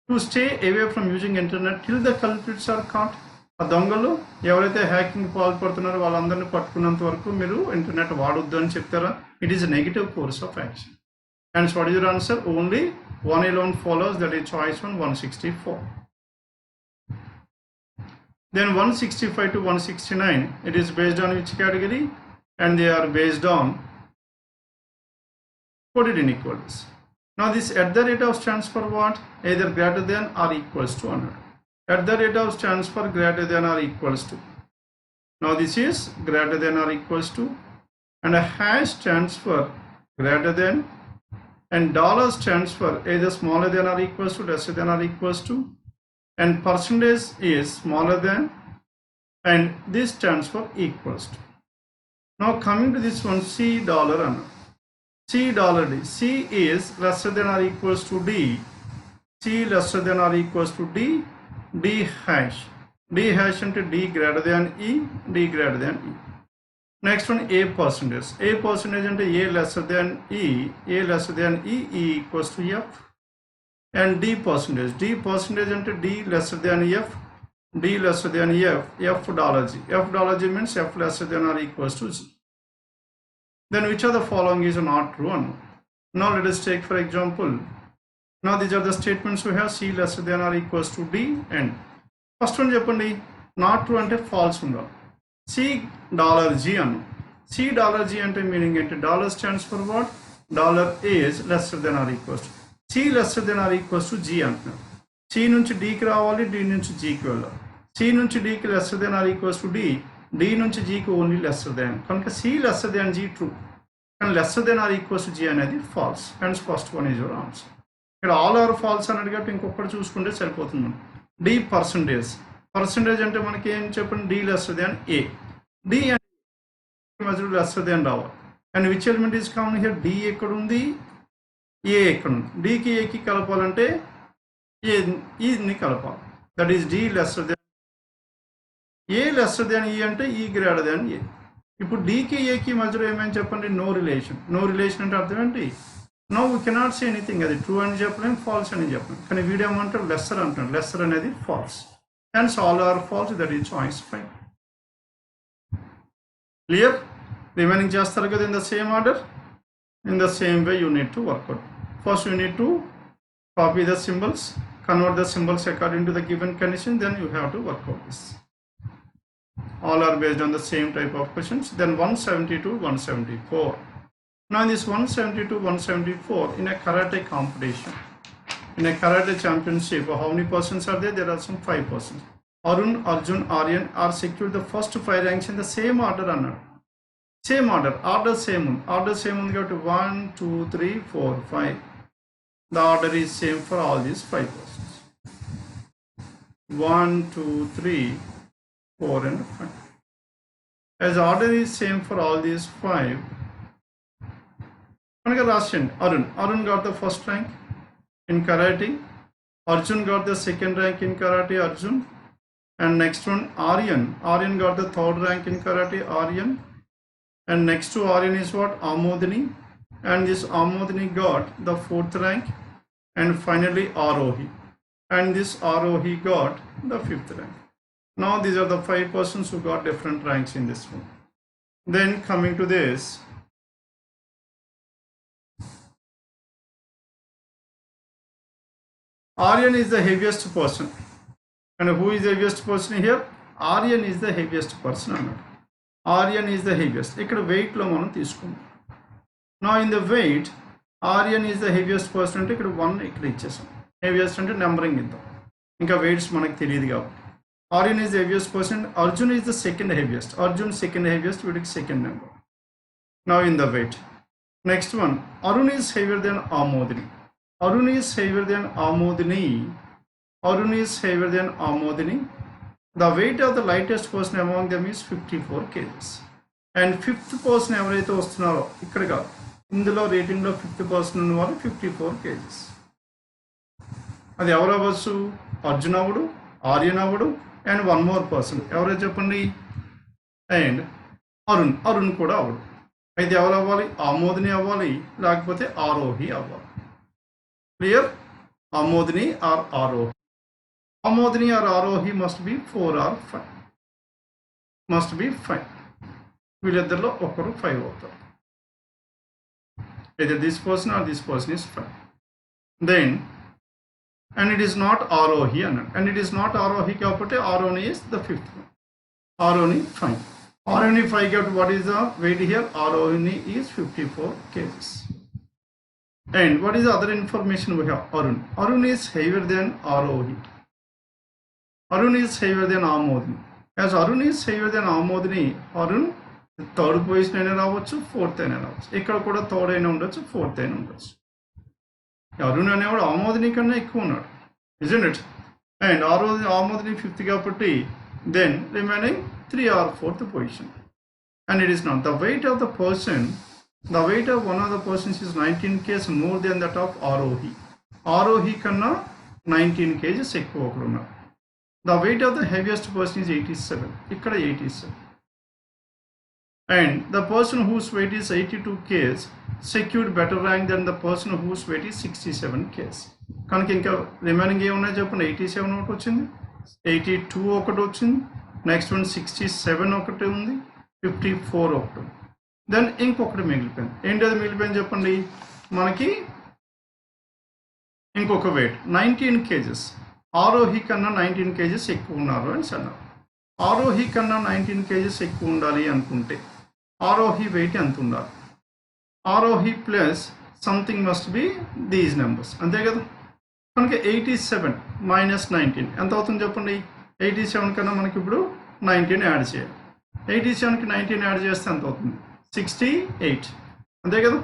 to stay away from using internet till the culprits are caught. ఆ దొంగలు ఎవరైతే hacking పాల్పడుతున్నారో వాళ్ళందరినీ పట్టుకున్నంత వరకు మీరు internet వాడొద్దు అని చెప్తారా? It is a negative course of action. Hence what is your answer? Only one alone follows, that is choice 164. Then 165 to 169, it is based on which category? And they are based on coded inequalities. Now this at the rate of stands for what? Either greater than or equals to 100. At the rate of stands for greater than or equals to. Now this is greater than or equals to, and a hash stands for greater than, and dollar stands for either smaller than or equals to, lesser than or equals to, and percentage is smaller than, and this stands for equals to. Now coming to this one, C dollar and C dollar D. C is lesser than or equals to D. C lesser than or equals to D. D hash. D hash into D greater than E. D greater than E. Next one, A percentage. A percentage into A lesser than E. A lesser than E. E equals to F. And D percentage. D percentage into D lesser than F. D lesser than F. F dollar G. F dollar G means F lesser than or equals to G. Then which of the following is not true? Now let us take for example. Now these are the statements we have. C lesser than or equals to D, and first one చెప్పండి, not true అంటే false ఉండాలి. C dollar G అను. C dollar G అంటే meaning ఏంటి? dollar stands for what? dollar is lesser than or equals to. C lesser than or equals to G అంటున్నారు. C నుంచి D కి రావాలి, D నుంచి G కి వెళ్ళాలి. C నుంచి D కి lesser than or equals to D. D నుంచి G కి ఓన్లీ లెస్సర్ దాన్, కనుక C lesser than G true, కానీ lesser than or equals to G అనేది false. Hence first one is your answer. ఇక్కడ all are false అని అడిగట్టు ఇంకొకటి చూసుకుంటే సరిపోతుంది. D percentage. పర్సంటేజ్ అంటే మనకి ఏం చెప్పండి? D lesser than A. D అంటే మధ్యలో లెస్సర్ దాన్ రావాలి. And which element is common here? D ఎక్కడ ఉంది? A ఎక్కడ ఉంది? Dకి Aకి కలపాలంటే Eని కలపాలి. That is D lesser than A lesser than E అంటే E greater than A. ఇప్పుడు Dకి Aకి మధ్యలో ఏమని చెప్పండి? No relation. నో రిలేషన్ అంటే అర్థం ఏంటి? No we cannot say anything. అది ట్రూ అని చెప్పలేం, ఫాల్స్ అని చెప్పలేం. కానీ వీడియో ఏమంటారు? లెస్సర్ అంటారు. లెస్సర్ అనేది false. Hence all are false. That is choice 5. Clear? Remaining చేస్తారు కదా in the same order. In the same way you need to work out. First you need to copy the symbols, convert the symbols according to the given condition, then you have to work out this. All are based on the same type of questions. Then 172, 174. Now in this 172, 174, in a karate competition, in a karate championship, how many persons are there? There are some 5 persons. Arun, Arjun, Aryan are secured the first 5 ranks in the same order. Same order. Order same. Order same. We go to 1, 2, 3, 4, 5. The order is same for all these 5 persons. 1, 2, 3, 4 and 5. As order is same for all these 5, Arun got the first rank in karate. Arjun got the second rank in karate. Arjun. And next one, Aryan. Aryan got the third rank in karate, Aryan. And next to Aryan is what? Amodini. And this Amodini got the fourth rank. And finally Arohi. And this Arohi got the fifth rank. Now these are the 5 persons who got different ranks in this one. Then coming to this, Aryan is the heaviest person. And who is the heaviest person here? Aryan is the heaviest person. Aryan is the heaviest. Ikkada weight lo manam తీసుకుందాం. Now in the weight, Aryan is the heaviest person అంటే ఇక్కడ 1 ఇక్కడ ఇచ్చేసాం. Heaviest అంటే numbering ఇద్దాం. ఇంకా weights మనకు తెలియదు కాబట్టి. Aryan is the heaviest person. Arjun is the second heaviest. Arjun second heaviest, వీడికి second number. Now in the weight. Next one, Arun is heavier than Amodini. Arun is heavier than Amodini. Arun is heavier than Amodini. The weight of the lightest person among them is 54 kgs. And fifth person ఎవరైతే వస్తున్నారో ఇక్కడ కాదు, ఇందులో రేటింగ్లో fifth person ఉన్నవారు 54 kgs. అది ఎవరు అవ్వచ్చు? అర్జున్ అవ్వడు, ఆర్యన్ అవ్వడు, అండ్ వన్ మోర్ పర్సన్ ఎవరో చెప్పండి, అండ్ అరుణ్ కూడా అవ్వడు. అయితే ఎవరు అవ్వాలి? ఆమోదిని అవ్వాలి, లేకపోతే ఆరోహి అవ్వాలి. Clear? Amodini or Arohi. Amodini or Arohi must be 4 or 5. Must be 5. వీళ్ళిద్దరిలో ఒకరు 5 అవుతారు. either this person or this person is 5. Then and it is not Arohi and it is not Arohi కాబట్టి Aroni is the 5th one. Aroni 5. Aroni 5 కాబట్టి what is the weight here? Aroni is 54 kgs. And what is the other information we have? Arun is heavier than Arohi. Arun is heavier than Amodini. As Arun is heavier than Amodini, Arun third position అయినా రావచ్చు, fourth అయినా రావచ్చు. ఇక్కడ కూడా third అయినా ఉండొచ్చు, fourth అయినా ఉండొచ్చు. అరుణ్ అనేవాడు ఆమోదిని కన్నా ఎక్కువ ఉన్నాడు, isn't it? And Amodini 5th కాబట్టి then remaining 3 or 4th position. And it is not the weight of the person, the weight of one of the persons is 19 kgs more than that of Arohi. Arohi కన్నా 19 kgs ఎక్కువ ఒకడు ఉన్నారు. The weight of the heaviest person is 87, ఇక్కడ 87. And the person whose weight is 82 kgs secured better rank than the person whose weight is 67 kgs. కనుక ఇంకా remaining ఏమున్నాయి చెప్పండి. 87 ఒకటి వచ్చింది, 82 ఒకటి వచ్చింది, నెక్స్ట్ వన్ 67 ఒకటి ఉంది, 54 ఒకటి ఉంది. దెన్ ఇంకొకటి మిగిలిపోయింది. ఏంటి అది మిగిలిపోయింది చెప్పండి మనకి? ఇంకొక వెయిట్ 19 kgs. ఆరోహి కన్నా 19 kgs ఎక్కువ ఉన్నారు అని అన్నారు. ఆరోహి కన్నా 19 kgs ఎక్కువ ఉండాలి అనుకుంటే ఆరోహి వెయిట్ ఎంత ఉండాలి? Aarohi plus something must be these numbers, అంతే కదా. కనుక 87 మైనస్ 19 ఎంత అవుతుంది చెప్పండి? 87 కన్నా మనకి ఇప్పుడు 19 యాడ్ చేయాలి. 87కి 19 యాడ్ చేస్తే ఎంత అవుతుంది? 68, అంతే కదా.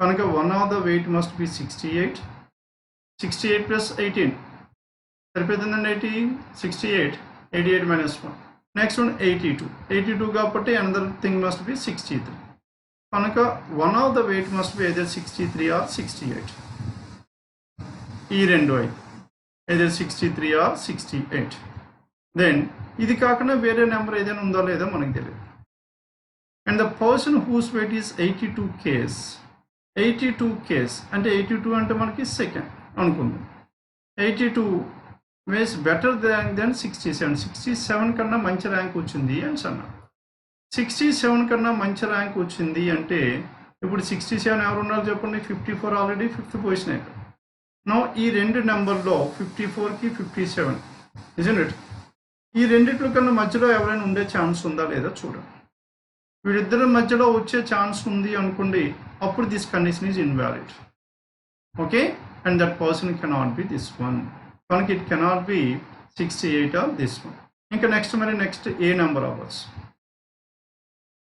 కనుక one of the weight must be 68. 68 plus 18 సరిపోతుందండి. 68, 88 మైనస్ 1. Next one 82. 82 కాబట్టి అనదర్ థింగ్ మస్ట్ బి 63. కనుక one of the weight must be either 63 or 68. ఈ రెండు అయితే either 63 or 68. దెన్ ఇది కాకుండా వేరే నెంబర్ ఏదైనా ఉందో లేదో మనకు తెలియదు. And the person whose weight is 82 kgs. 82 kgs అంటే 82 అంటే మనకి సెకండ్ అనుకుందాం. 82 వేస్ బెటర్ దెన్ 67. 67 కన్నా మంచి ర్యాంక్ వచ్చింది అని అన్నారు. 67 కన్నా మంచి ర్యాంక్ వచ్చింది అంటే ఇప్పుడు 67 ఎవరు ఉన్నారు చెప్పండి? 54 ఆల్రెడీ 5th పొజిషన్ అయిపోయింది. నో ఈ రెండు నెంబర్లో 54కి 57, isn't it? ఈ రెండిట్ల కన్నా మధ్యలో ఎవరైనా ఉండే ఛాన్స్ ఉందా లేదా చూడండి. వీళ్ళిద్దరి మధ్యలో వచ్చే ఛాన్స్ ఉంది అనుకోండి, అప్పుడు this condition is invalid. Okay, and that person cannot be this one. కనుక it cannot be 68 or this one. ఇంకా నెక్స్ట్ మరి నెక్స్ట్ ఏ నెంబర్ అవ్వచ్చు?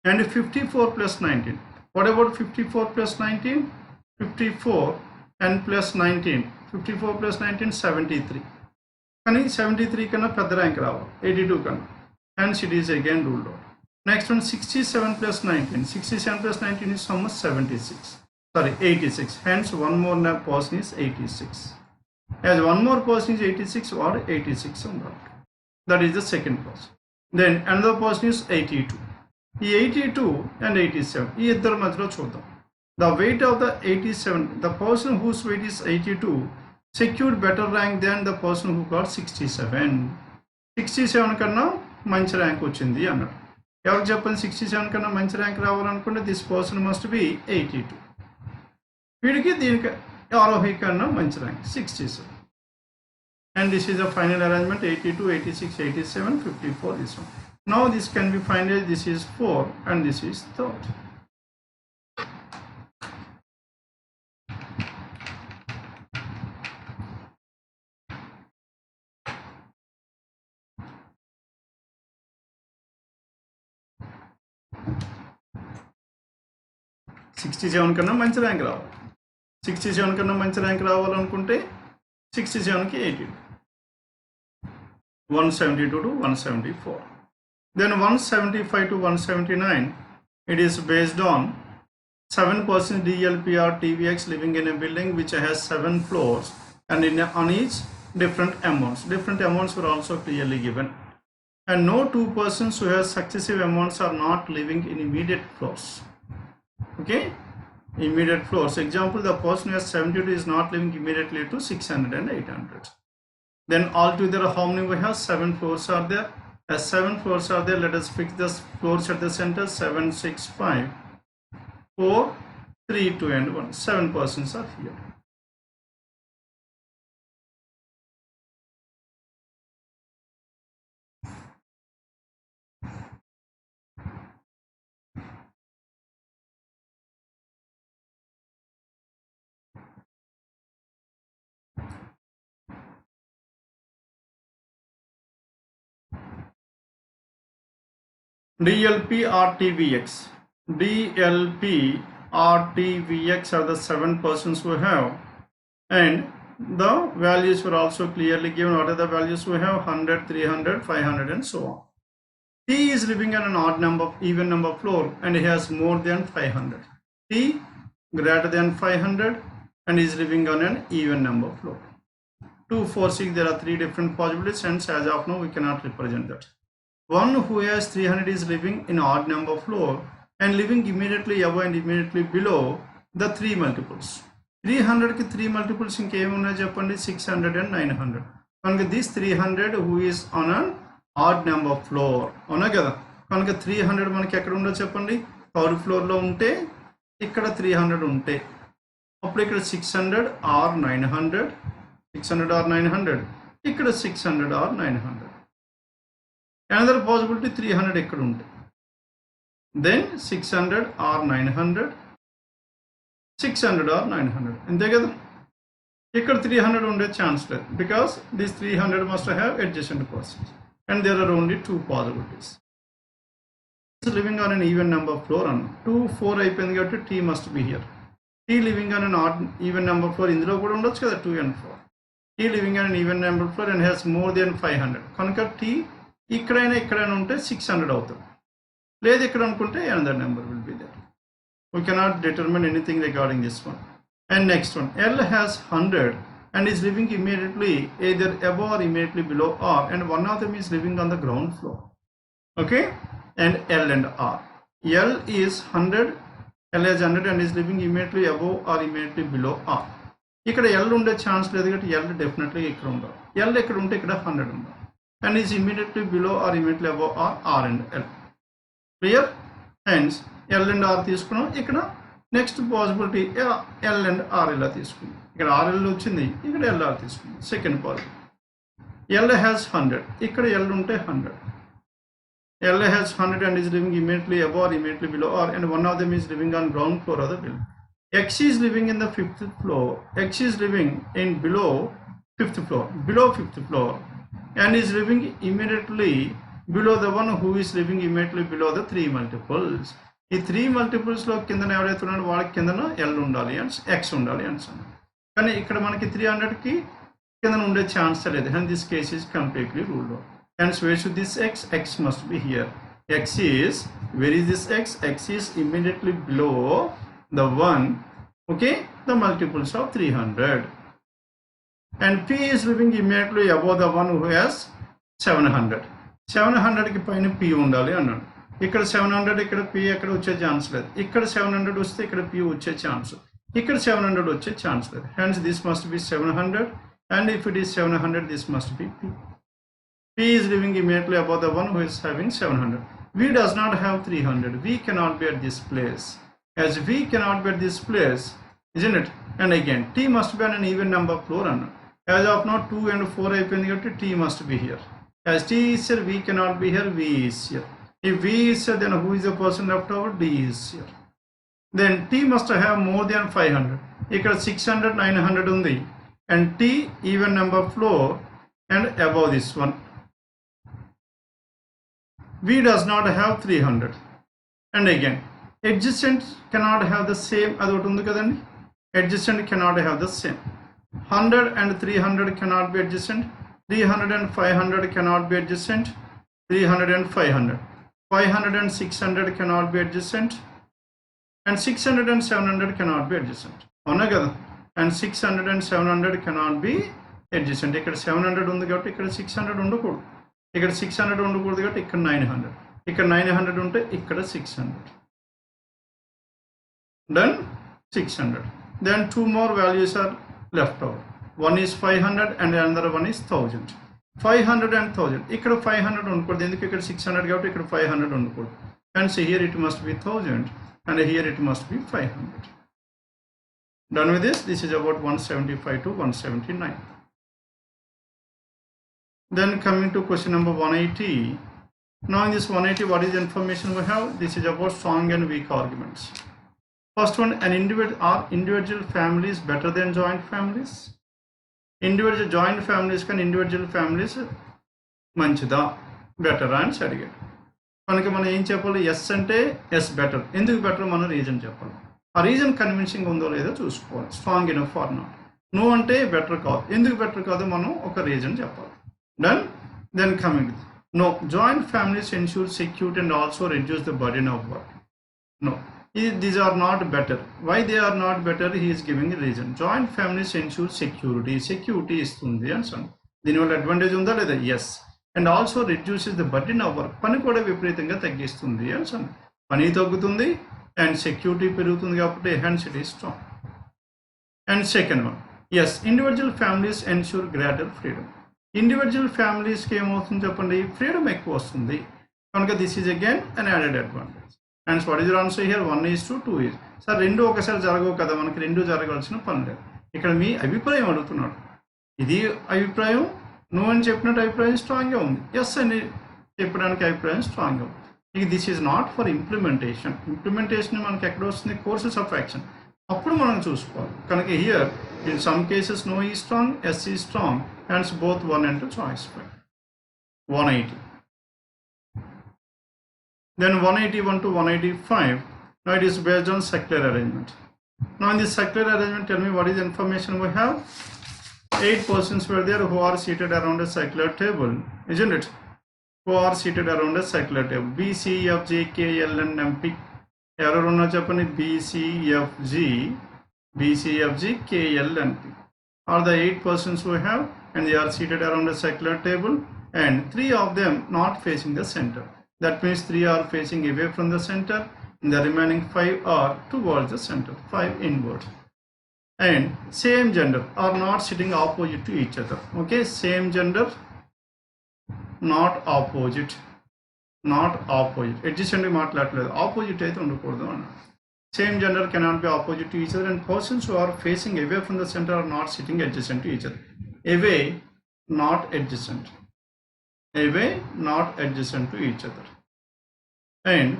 And 54 plus 19. What about 54 plus 19? 54 and plus 19. 54 plus 19 73. కానీ 73 కన్నా పెద్ద ర్యాంక్ రావాలి 82 కన్నా. Hence it is again ruled out. Next one 67 plus 19. 67 plus 19 is almost 76. Sorry, 86. Hence one more person is 86. As one more person is 86 or 86 ఉండాలి. That is the second person. Then another person is 82. The 82 and 87. The weight of the 87, the person whose weight is 82 secured better rank than the person who got 67. 67 కన్నా మంచి rank వచ్చింది అన్నాడు. ఎవరికి చెప్పండి 67 కన్నా మంచి rank రావాలనుకుంటే దిస్ పర్సన్ మస్ట్ బి 82. వీడికి దీనికి ఆరోహి కన్నా మంచి rank 67. And this is the final arrangement 82, 86, 87, 54, this one. Now this can be final, this is 4 and this is third. $67 కన్నా మంచి ర్యాంక్ రావాలి. 67 కన్నా మంచి ర్యాంక్ రావాలనుకుంటే 67కి 82. 172 to 174. Then 175 to 179, it is based on 7 persons DLP or TVX living in a building which has 7 floors and on each different amounts. Different amounts were also clearly given. And no 2 persons who have successive amounts are not living in immediate floors. Okay? Immediate floors. Example, the person who has 72 is not living immediately to 600 and 800. Then altogether how many we have? 7 floors are there. As 7 floors are there, let us fix the floors at the center. 7, 6, 5, 4, 3, 2 and 1. 7 persons are here. DLP or TVX. DLP or TVX are the 7 persons we have, and the values were also clearly given. What are the values we have? 100, 300, 500 and so on. T is living on an odd number, even number floor, and he has more than 500. T greater than 500 and is living on an even number floor. 2, 4, 6, there are 3 different possibilities, and as of now we cannot represent that. One who has 300 is living in odd number floor and living immediately above and immediately below the 3 multiples. 300 ki 3 multiples inkem unna cheppandi 600 and 900. Kanuka this 300 who is on an odd number floor avuna kada. Kanuka 300 manaki ekkada undo cheppandi 3rd floor lo unte ikkada 300 unte appudu ikkada 600 or 900, 600 or 900, ikkada 600 or 900. Another possibility 300 ekkada unte, then 600 or 900, 600 or 900 ante kada. Ikkada 300 unde chance లేదు, because this 300 must have adjacent persons, and there are only 2 possibilities. Is living on an even number floor and 2, 4 అయిపోయింది కాబట్టి T must be here. T living on an odd even number floor, ఇందులో కూడా ఉండొచ్చు కదా 2 and 4. T living on an even number floor and has more than 500. కనుక T ఇక్కడైనా ఉంటే 600 అవుతుంది, లేదు ఇక్కడ అనుకుంటే another number will be there. We cannot determine anything regarding this one. And next one, L has 100 and is living immediately either above or immediately below R, and one of them is living on the ground floor. Okay, and L and R. L is 100, L has 100 and is living immediately above or immediately below R. ఇక్కడ L ఉండే chance లేదు కాబట్టి L definitely ఇక్కడ ఉండాలి. L ఇక్కడ ఉంటే ఇక్కడ 100 ఉండాలి, and is immediately below or immediately above R and L. Clear? Hence L and R తీసుకున్నాం. ఇక్కడ next possibility L and R ఇలా తీసుకున్నాం. ఇక్కడ RL వచ్చింది, ఇక్కడ LR తీసుకున్నాం. సెకండ్ పాసిబిలిటీ L has 100, ఇక్కడ L ఉంటే 100. L has 100 and is living immediately above or immediately below R, and one of them is living on ground floor of the building. X is living in the 5th floor. X is living in below 5th floor, and is living immediately below the one who is living immediately below the 3 multiples. ఈ 3 multiples లో కిందన ఎవరైతే ఉన్నాడో వాళ్ళకి కిందన L ఉండాలి and X ఉండాలి అంటాను. కానీ ఇక్కడ మనకి 300కి కిందన ఉండే ఛాన్స్ లేదు, and this case is completely ruled out. Hence where should this X? X must be here. X is, where is this X? X is immediately below the one, okay, the multiples of 300. And P is living immediately above the one who has 700. 700కి పైన p ఉండాలి అన్నాడు. ఇక్కడ 700 ఇక్కడ p ఎక్కడ వచ్చే chance లేదు. ఇక్కడ 700 వస్తే ఇక్కడ p వచ్చే ఛాన్స్. ఇక్కడ 700 వచ్చే ఛాన్స్ లేదు. Hence this must be 700, and if it is 700 this must be p. P is living immediately above the one who is having 700. V does not have 300. V cannot be at this place. As V cannot be at this place, isn't it? And again, T must be an even number floor. As of now 2 and 4 అయిపోయింది కాబట్టి T must be here. As T is here, V cannot be here, V is here. If V is here, then who is the person left over? D is here. Then T must have more than 500. ఇక్కడ 600, 900 ఉంది. And T even number floor and above this one. V does not have 300. And again, adjacent cannot have the same. అదొకటి ఉంది కదండి. Adjacent cannot have the same. 100 and 300 cannot be adjacent. 300 and 500 cannot be adjacent. 300 and 500. 500 and 600 cannot be adjacent. And 600 and 700 cannot be adjacent. అవునా కదా? And 600 and 700 cannot be adjacent. ఇక్కడ 700 ఉంది కాబట్టి ఇక్కడ 600 ఉండకూడదు. ఇక్కడ 600 ఉండకూడదు కాబట్టి ఇక్కడ 900. ఇక్కడ 900 ఉంటే ఇక్కడ 600. Then 600. Then two more values are left over. One is 500 and another one is 1000. 500 and 1000. ఇక్కడ 500 ఉండకూడదు. ఎందుకు ఇక్కడ 600 కాబట్టి ఇక్కడ 500 ఉండకూడదు. And so here it must be 1000 and here it must be 500. Done with this? This is about 175 to 179. Then coming to question number 180. Now in this 180, what is the information we have? This is about strong and weak arguments. First one, are individual families better than joint families? Individual joint families can individual families మంచిదా బెటరా అని అడిగాడు. కనుక మనం ఏం చెప్పాలి? Yes అంటే yes better. ఎందుకు బెటర్ మనం రీజన్ చెప్పాలి. ఆ రీజన్ కన్విన్సింగ్ ఉందో లేదో చూసుకోవాలి. Strong enough or not. No అంటే బెటర్ కాదు. ఎందుకు బెటర్ కాదు మనం ఒక రీజన్ చెప్పాలి. Done? Then coming with no, joint families ensure security and also reduce the burden of work. No, these are not better. Why they are not better? He is giving a reason. Joint families ensure security. Security istundi and so on. దీనివల్ల advantage ఉందా లేదా? Yes. And also reduces the burden of work. పని కూడా విపరీతంగా తగ్గిస్తుంది అని so పని తగ్గుతుంది అండ్ సెక్యూరిటీ పెరుగుతుంది కాబట్టి hence it is strong. And second one, yes, individual families ensure greater freedom. Individual ఫ్యామిలీస్కి ఏమవుతుంది చెప్పండి? ఫ్రీడమ్ ఎక్కువ వస్తుంది. కనుక this is again an added advantage. And what is answer here? 1:2 is. Sir రెండు ఒకసారి జరగవు కదా, మనకి రెండు జరగాల్సిన పని లేదు. ఇక్కడ మీ అభిప్రాయం అడుగుతున్నాడు. ఇది అభిప్రాయం నువ్వు అని చెప్పినట్టు అభిప్రాయం స్ట్రాంగ్గా ఉంది. ఎస్ అని చెప్పడానికి అభిప్రాయం స్ట్రాంగ్గా ఉంది. ఇక this is not for implementation. Implementation మనకి ఎక్కడ వస్తుంది? Courses of action. అప్పుడు మనం చూసుకోవాలి. కనుక here in some cases no is strong, S is strong, hence both 1 and 2 choice. 180. Then 181 to 185. Now it is based on circular arrangement. Now in this circular arrangement, tell me what is the information we have. 8 persons were there who are seated around a circular table, isn't it? Who are seated around a circular table. B, C, F, G, K, L, and M, P. ఎవరెవరు ఉన్నా చెప్పండి. BCFG, KL and P are the 8 persons we have, and they are seated around a circular table, and 3 of them not facing the center. That means 3 are facing away from the center, and the remaining 5 are towards the center, 5 inward. And same gender are not sitting opposite to each other. Okay, same gender, not opposite. Adjacent మాట్లాడలేదు, opposite అయితే ఉండకూడదు అన్న. Same gender cannot be opposite to each other, and persons who are facing away from the center are not sitting adjacent to each other. Away, not adjacent. Away, not adjacent to each other. And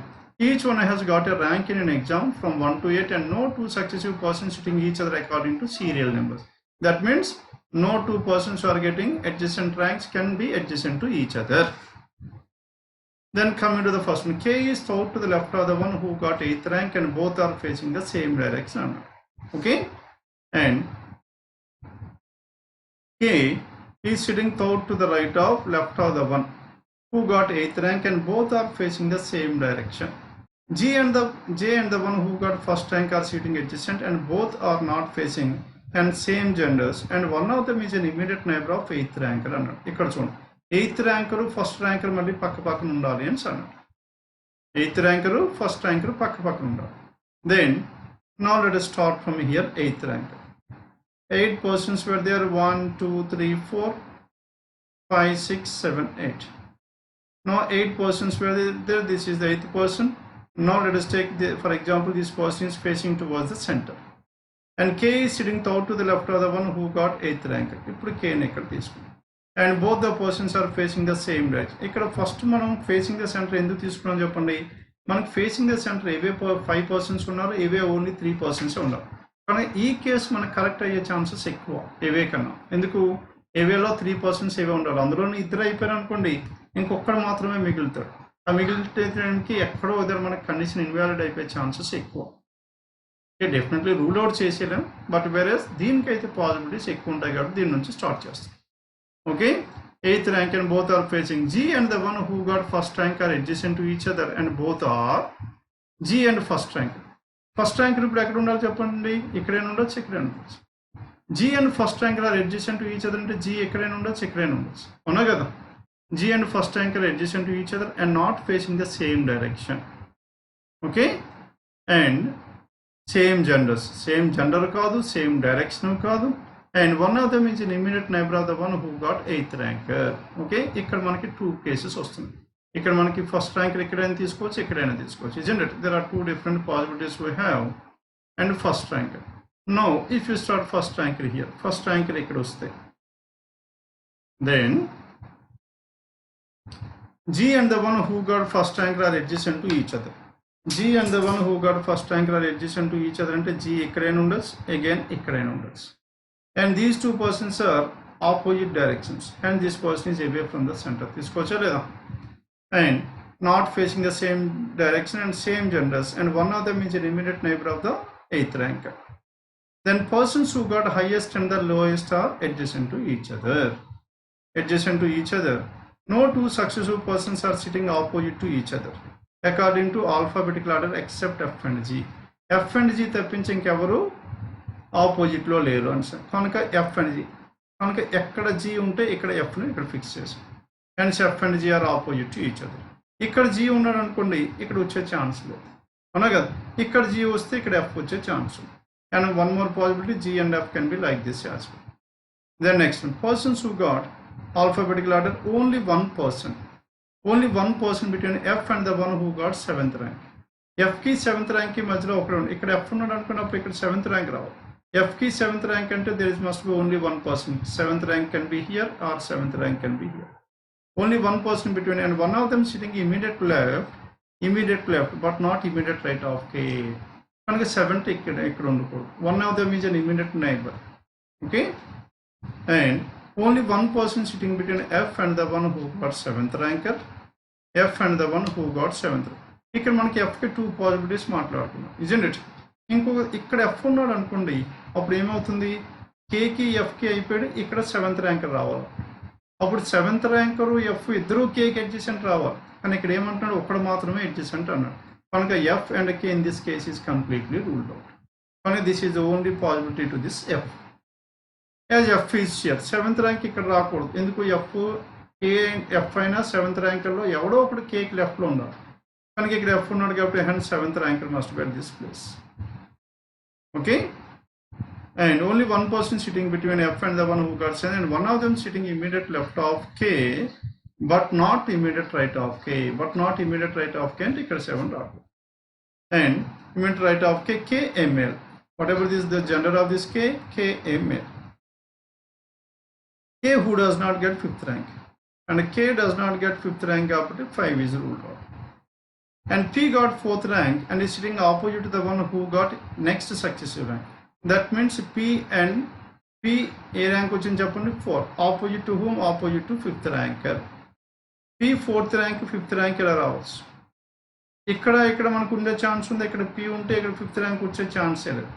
each one has got a rank in an exam from 1 to 8, and no 2 successive persons sitting each other according to serial numbers. That means no 2 persons who are getting adjacent ranks can be adjacent to each other. Then coming to the first one, K is thought to the left of the one who got 8th rank, and both are facing the same direction. Okay, and K is sitting thought to the right of left of the one who got 8th rank, and both are facing the same direction. J and the one who got first rank are sitting adjacent, and both are not facing and same genders, and one of them is an immediate neighbor of 8th rank. ఇక్కడ చూడండి, 8th ranker first ranker మళ్ళీ పక్క పక్కన ఉండాలి అని అన్నాడు. 8th ranker first ranker పక్క పక్కన ఉండాలి. Then now let us start from here. 8th ranker, 8 persons were there, 1 2 3 4 5 6 7 8. Now 8 persons were there, this is the 8th person. Now let us take for example, this person is facing towards the center and K is sitting third to the left of the one who got 8th ranker. ఇప్పుడు K ని ఇక్కడ తీసుకుందాం and both the persons are facing the same direction. ఇక్కడ first మనం facing the centre ఎందుకు తీసుకున్నాం చెప్పండి. మనకు ఫేసింగ్ ద సెంటర్ ఏవే 5 persons ఉన్నారు, ఏవే ఓన్లీ 3 persons ఉన్నారు. కానీ ఈ కేసు మనకు కరెక్ట్ అయ్యే ఛాన్సెస్ ఎక్కువ ఏవే కన్నా. ఎందుకు, ఏవేలో 3 persons ఏవే ఉండాలి, అందులో ఇద్దరు అయిపోయారు అనుకోండి, ఇంకొకడు మాత్రమే మిగులుతాడు. ఆ మిగిలితే ఎక్కడో ఇద్దరు మనకు కండిషన్ ఇన్వాలిడ్ అయిపోయే ఛాన్సెస్ ఎక్కువ. డెఫినెట్లీ రూల్ అవుట్ చేసేయలేం, బట్ వేరే దీనికైతే పాసిబిలిటీస్ ఎక్కువ ఉంటాయి కాబట్టి దీని నుంచి స్టార్ట్ చేస్తాం. Okay, 8th rank and both are facing G and the one who got first rank are adjacent to each other and both are G and first rank. First rank ఇప్పుడు ఎక్కడ ఉండాలి చెప్పండి, ఇక్కడైనా ఉండొచ్చు, ఇక్కడైనా ఉండొచ్చు. G and first rank are adjacent to each other అంటే G ఎక్కడైనా ఉండొచ్చు, ఎక్కడైనా ఉండొచ్చు, అవునా కదా. G and first rank are adjacent to each other and not facing the same direction. Okay, and same genders, same gender కాదు, same direction కాదు, and one of them is an immediate neighbor of the one who got 8th ranker. Okay, ఇక్కడ మనకి 2 cases వస్తుంది. ఇక్కడ మనకి first ranker ఎక్కడైనా తీసుకోవచ్చు, ఎక్కడైనా తీసుకోవచ్చు, isn't it? There are 2 different possibilities we have. And first ranker, now if you start first ranker here, first ranker ఇక్కడ వస్తే then G and the one who got first ranker are adjacent to each other. G and the one who got first ranker are adjacent to each other అంటే G ఎక్కడైనా ఉండొచ్చు, again ఎక్కడైనా ఉండొచ్చు. And these 2 persons are opposite directions and this person is away from the center. తీసుకోవచ్చా లేదా? And not facing the same direction and same genders, and one of them is an immediate neighbor of the 8th ranker. Then persons who got highest and the lowest are adjacent to each other. Adjacent to each other. No 2 successive persons are sitting opposite to each other according to alphabetical order except F and G. F and G తప్పించి ఇంకెవరు ఆపోజిట్లో లేరు అని sir. కనుక F and G, కనుక ఎక్కడ G ఉంటే ఇక్కడ ఎఫ్ని ఇక్కడ ఫిక్స్ చేసాం. And F and G are opposite to each other. ఇక్కడ జీ ఉన్నాడు అనుకోండి, ఇక్కడ వచ్చే ఛాన్స్ లేదు, అవునా కదా. ఇక్కడ జీ వస్తే ఇక్కడ ఎఫ్ వచ్చే ఛాన్స్ ఉంది. And one more possibility, G and F can be like this as well. Then next one, persons who got alphabetical order, only one person between F and the one who got 7th rank. ఎఫ్కి 7th rankకి మధ్యలో ఒకడు ఉంది. ఇక్కడ F ఉన్నాడు అనుకున్నప్పుడు ఇక్కడ 7th rank రావాలి. Fకి 7th rank అంటే there must be only one person. 7th rank can be here or 7th rank can be here. Only one person between, and one of them sitting immediate left but not immediate right of K. కనుక 7th ఇక్కడ ఉండకూడదు. One of them is an immediate neighbor. Okay, and only one person sitting between F and the one who got 7th ranker. F and the one who got 7th. ఇక్కడ మనకి Fకి 2 possibilities మాట్లాడుతున్నాం, isn't it? ఇంకొక ఇక్కడ F ఉన్నాడు అనుకోండి, అప్పుడు ఏమవుతుంది, కేకి ఎఫ్కి అయిపోయాడు, ఇక్కడ 7th ranker రావాలి. అప్పుడు 7th ranker ఎఫ్ ఇద్దరు కేకి అడ్జసెంట్ రావాలి. కానీ ఇక్కడ ఏమంటున్నాడు, ఒక్కడు మాత్రమే అడ్జసెంట్ అన్నాడు. కనుక F and K in this case is completely ruled out. కానీ this is the only possibility to this F. As F is sure, 7th rank ఇక్కడ రాకూడదు. ఎందుకు, ఎఫ్ అయినా 7th rankerలో ఎవడో ఒకడు కేకి లెఫ్ట్లో ఉండాలి. కనుక ఇక్కడ ఎఫ్ ఉన్నాడు కాబట్టి hence 7th ranker must be at this place. Okay, and only one person sitting between F and the one who got 7, and one of them sitting immediate left of K but not immediate right of K, and ఇక్కడ 7 రాకూడదు. And immediate right of K, K a male, whatever is the gender of this K a male. K who does not get 5th rank, and K does not get 5th rank కాబట్టి 5 is ruled out. And P got 4th rank and is sitting opposite to the one who got next successive rank. That means P A rank వచ్చింది చెప్పండి, 4. Opposite to whom, opposite to 5th ranker. P 4th rank 5th rank ఇలా రావచ్చు. ఇక్కడ మనకు ఉండే chance ఉంది, ఇక్కడ P ఉంటే ఇక్కడ 5th rank వచ్చే ఛాన్సే లేదు,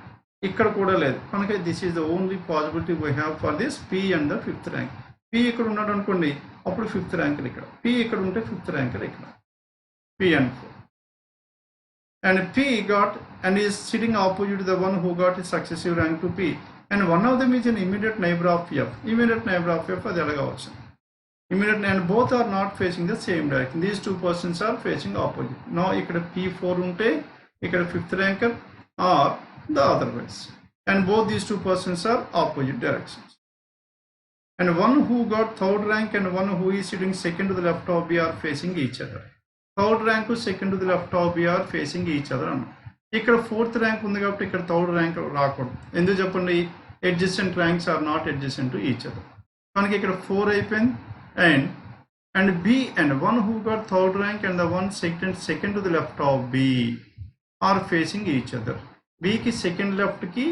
ఇక్కడ కూడా లేదు. కనుక this is the only possibility we have for this P and the 5th rank. P ఇక్కడ ఉన్నాడు అనుకోండి, అప్పుడు 5th ranker ఇక్కడ, P ఇక్కడ ఉంటే 5th ranker ఇక్కడ, P and 4. And P got and is sitting opposite to the one who got his successive rank to P, and one of them is an immediate neighbor of F. Immediate neighbor of F అది ఎలాగా వచ్చింది. immediate, and both are not facing the same direction. These two persons are facing opposite. Now ikkada P4 unte ikkada fifth ranker or the otherwise, and both these two persons are opposite directions, and one who got third rank and one who is sitting second to the left of B are facing each other. Third rank second to the left of B are facing each other. ఇక్కడ fourth rank ఉంది కాబట్టి ఇక్కడ third rank రాకూడదు. ఎందుకు చెప్పండి? adjacent ranks are not adjacent to each other. మనకి ఇక్కడ 4 అయిపోయింది. and B and one who got third rank and the one second to the left of B are facing each other. B కి second left కి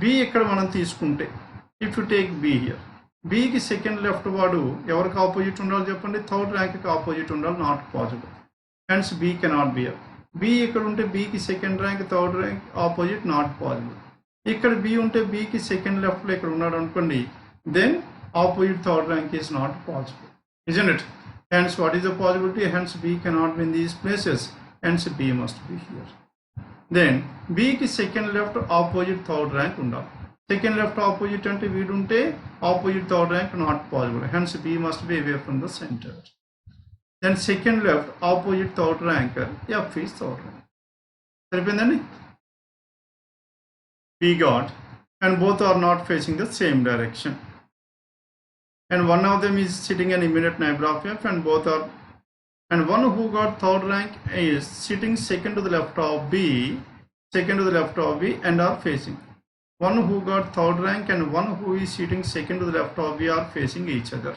B ఇక్కడ మనం తీసుకుంటే, if you take B here, B కి second left వాడు ఎవరికి opposite ఉండాలి చెప్పండి? థర్డ్ ర్యాంక్ కి ఆపోజిట్ ఉండాలి. Not possible. hence B cannot be here. B ఇక్కడ ఉంటే B కి second rank third rank opposite, not possible. ఇక్కడ B ఉంటే B కి సెకండ్ లెఫ్ట్ లో ఇక్కడ ఉన్నాడు అనుకోండి, then opposite third rank is not possible, isn't it? Hence what is the possibility? Hence B cannot be in these places, hence B must be here. Then B ki second left opposite third rank undali. Second left opposite ante veedu unte opposite third rank not possible, hence B must be away from the center. Then second left opposite third rank, F is third rank. Saripindandi? B got, and both are not facing the same direction, and one of them is sitting an immediate neighbor of F, and both are, and one who got third rank is sitting second to the left of B, and are facing. One who got third rank and one who is sitting second to the left of B are facing each other.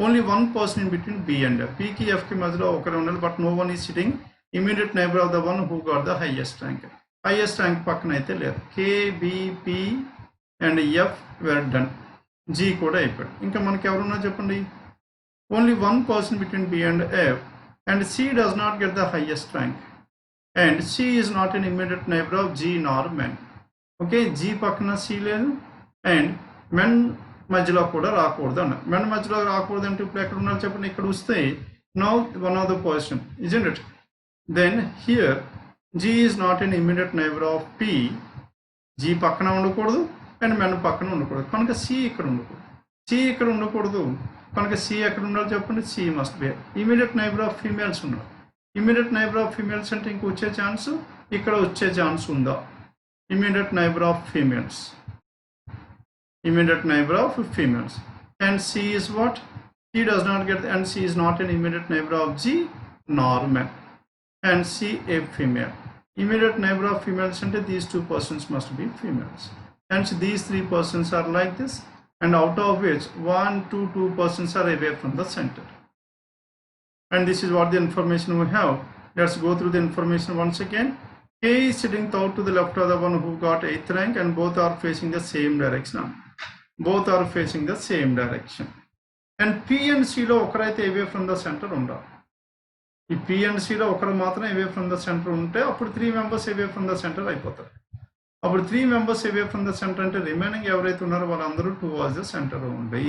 Only one person in between B and F. P ki F ki madhyalo okare unnadu, but no one is sitting immediate neighbor of the one who got the highest rank. Highest rank pakkana aithe ledhu. K, B, P and F were done. G కూడా అయిపోయాడు. ఇంకా మనకి ఎవరున్నా చెప్పండి? Only one person between B and F, and C does not get the highest rank, and C is not an immediate neighbor of G nor men. Okay, G పక్కన C లేదు, and men మధ్యలో కూడా రాకూడదు అన్న. Men మధ్యలో రాకూడదు అంటే ఇప్పుడు ఎక్కడ ఉన్నారు చెప్పండి? ఇక్కడ వస్తే now one of the person, isn't it? Then here G is not an immediate neighbor of P. G పక్కన ఉండకూడదు అండ్ మెన్ పక్కన ఉండకూడదు, కనుక C ఇక్కడ ఉండకూడదు. C ఇక్కడ ఉండకూడదు కనుక C ఎక్కడ ఉండాలి చెప్పండి? C must be immediate neighbour of females ఉన్నారు. ఇమీడియట్ నైబర్ ఆఫ్ ఫీమేల్స్ అంటే ఇంక వచ్చే ఛాన్స్, ఇక్కడ వచ్చే ఛాన్స్ ఉందా? Immediate neighbour of females, and C is what? C does not get, and C is not an immediate neighbor of G nor men, and C a female. Immediate neighbor of females ante these two persons must be females. Hence these three persons are like this, and out of which 1, 2, 2 persons are away from the center. And this is what the information we have. Let's go through the information once again. K is sitting third to the left of the one who got 8th rank, and both are facing the same direction. And P and C lo okaraithe away from the center undali. ఈ P and C లో ఒకరు మాత్రం అవే from the centre ఉంటే అప్పుడు 3 members away from the centre అయిపోతారు. అప్పుడు 3 members away from the centre అంటే remaining ఎవరైతే ఉన్నారో వాళ్ళందరూ టువర్డ్స్ ద సెంటర్ ఉండి.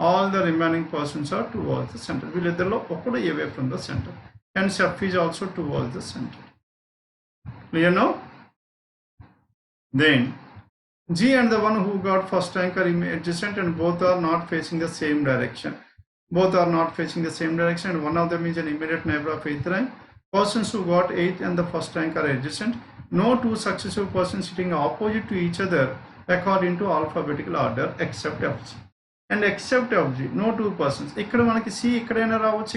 All the remaining persons are towards the centre. వీళ్ళిద్దరిలో ఒకడు away from the centre, and F is also towards the center. Clear now? Then G and the one who got first rank are adjacent, and both are not facing the same direction. And one of them is an immediate neighbor of 8th rank. Persons who got 8th and the first rank are adjacent. No two successive persons sitting opposite to each other according to alphabetical order except F. And except F, no two persons. ఇక్కడ మనకి C ఇక్కడైనా రావచ్చు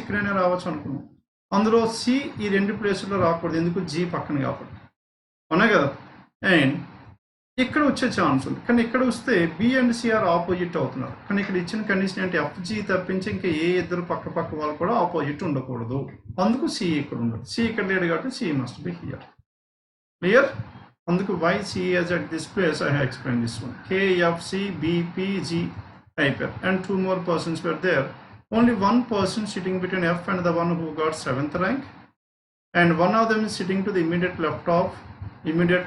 అనుకున్నాం. అందులో C ఈ రెండు ప్లేసుల్లో రాకూడదు, ఎందుకు? G పక్కన కాబట్టి, అవునా కదా? అండ్ ఇక్కడ వచ్చే ఛాన్స్ ఉంది, కానీ ఇక్కడ వస్తే B and C are opposite అవుతున్నారు. కానీ ఇక్కడ ఇచ్చిన కండిషన్ ఏంటి? FG తప్పించి ఇంకా ఏ ఇద్దరు పక్క వాళ్ళు కూడా ఆపోజిట్ ఉండకూడదు, అందుకు C ఇక్కడ ఉండదు. C ఇక్కడ లేడు కాబట్టి C must be here. Clear? అందుకు why C is at this place I have explained this one. K, F, C, B, P, G అయిపోయారు, and 2 more persons were there. Only one person sitting between F and the one who got 7th rank, and one of them is sitting to the immediate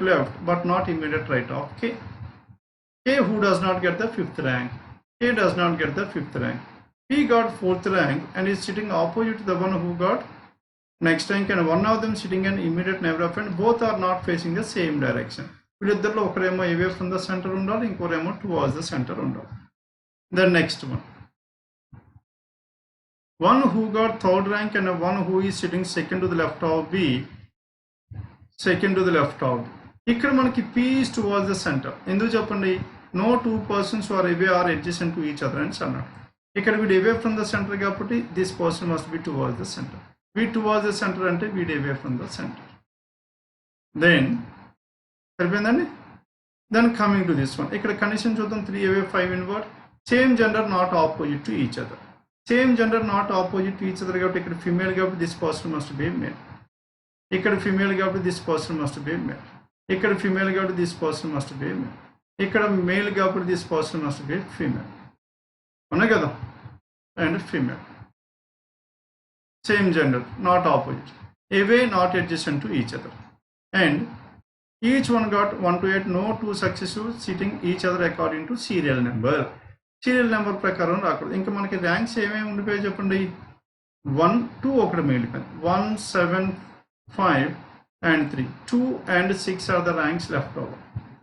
left but not immediate right of K. K who does not get the 5th rank. P got 4th rank and is sitting opposite to the one who got next rank, and one of them sitting an immediate neighbor of, and both are not facing the same direction. వీళ్ళిద్దరిలో ఒకరేమో away from the center ఉండాలి, ఇంకోరేమో towards the center ఉండాలి. The next one, one who got third rank and one who is sitting second to the left of B, second to the left of B. ఇక్కడ మనకి P is towards the center. ఎందుకు చెప్పండి? No two persons who are away are adjacent to each other అని అన్నాడు. ఇక్కడ వీడు away from the center కాబట్టి this person must be towards the center. వీడు towards the center అంటే వీడు away from the center. Then సరిపోయిందండి. Then coming to this one, ఇక్కడ కండిషన్ చూద్దాం. 3 away 5 inward. Same gender not opposite to each other. Same gender not opposite to each other కాబట్టి ఇక్కడ female కాబట్టి this person must be male. ఇక్కడ female కాబట్టి this person must be male. ఇక్కడ female కాబట్టి this person must be male. ఇక్కడ male కాబట్టి this person must be female. అవునా కదా? And female. Same gender not opposite. Away not adjacent to each other. And each one got 1 to 8. No two successive sitting each other according to serial number. Serial number ప్రకారం రాకూడదు. ఇంకా మనకి ranks ఏమేమి ఉండిపోయాయి చెప్పండి. 1 2 ఒకటి మిగిలిపోయింది. 1 7 5 and 3. 2 and 6 are the ranks left over.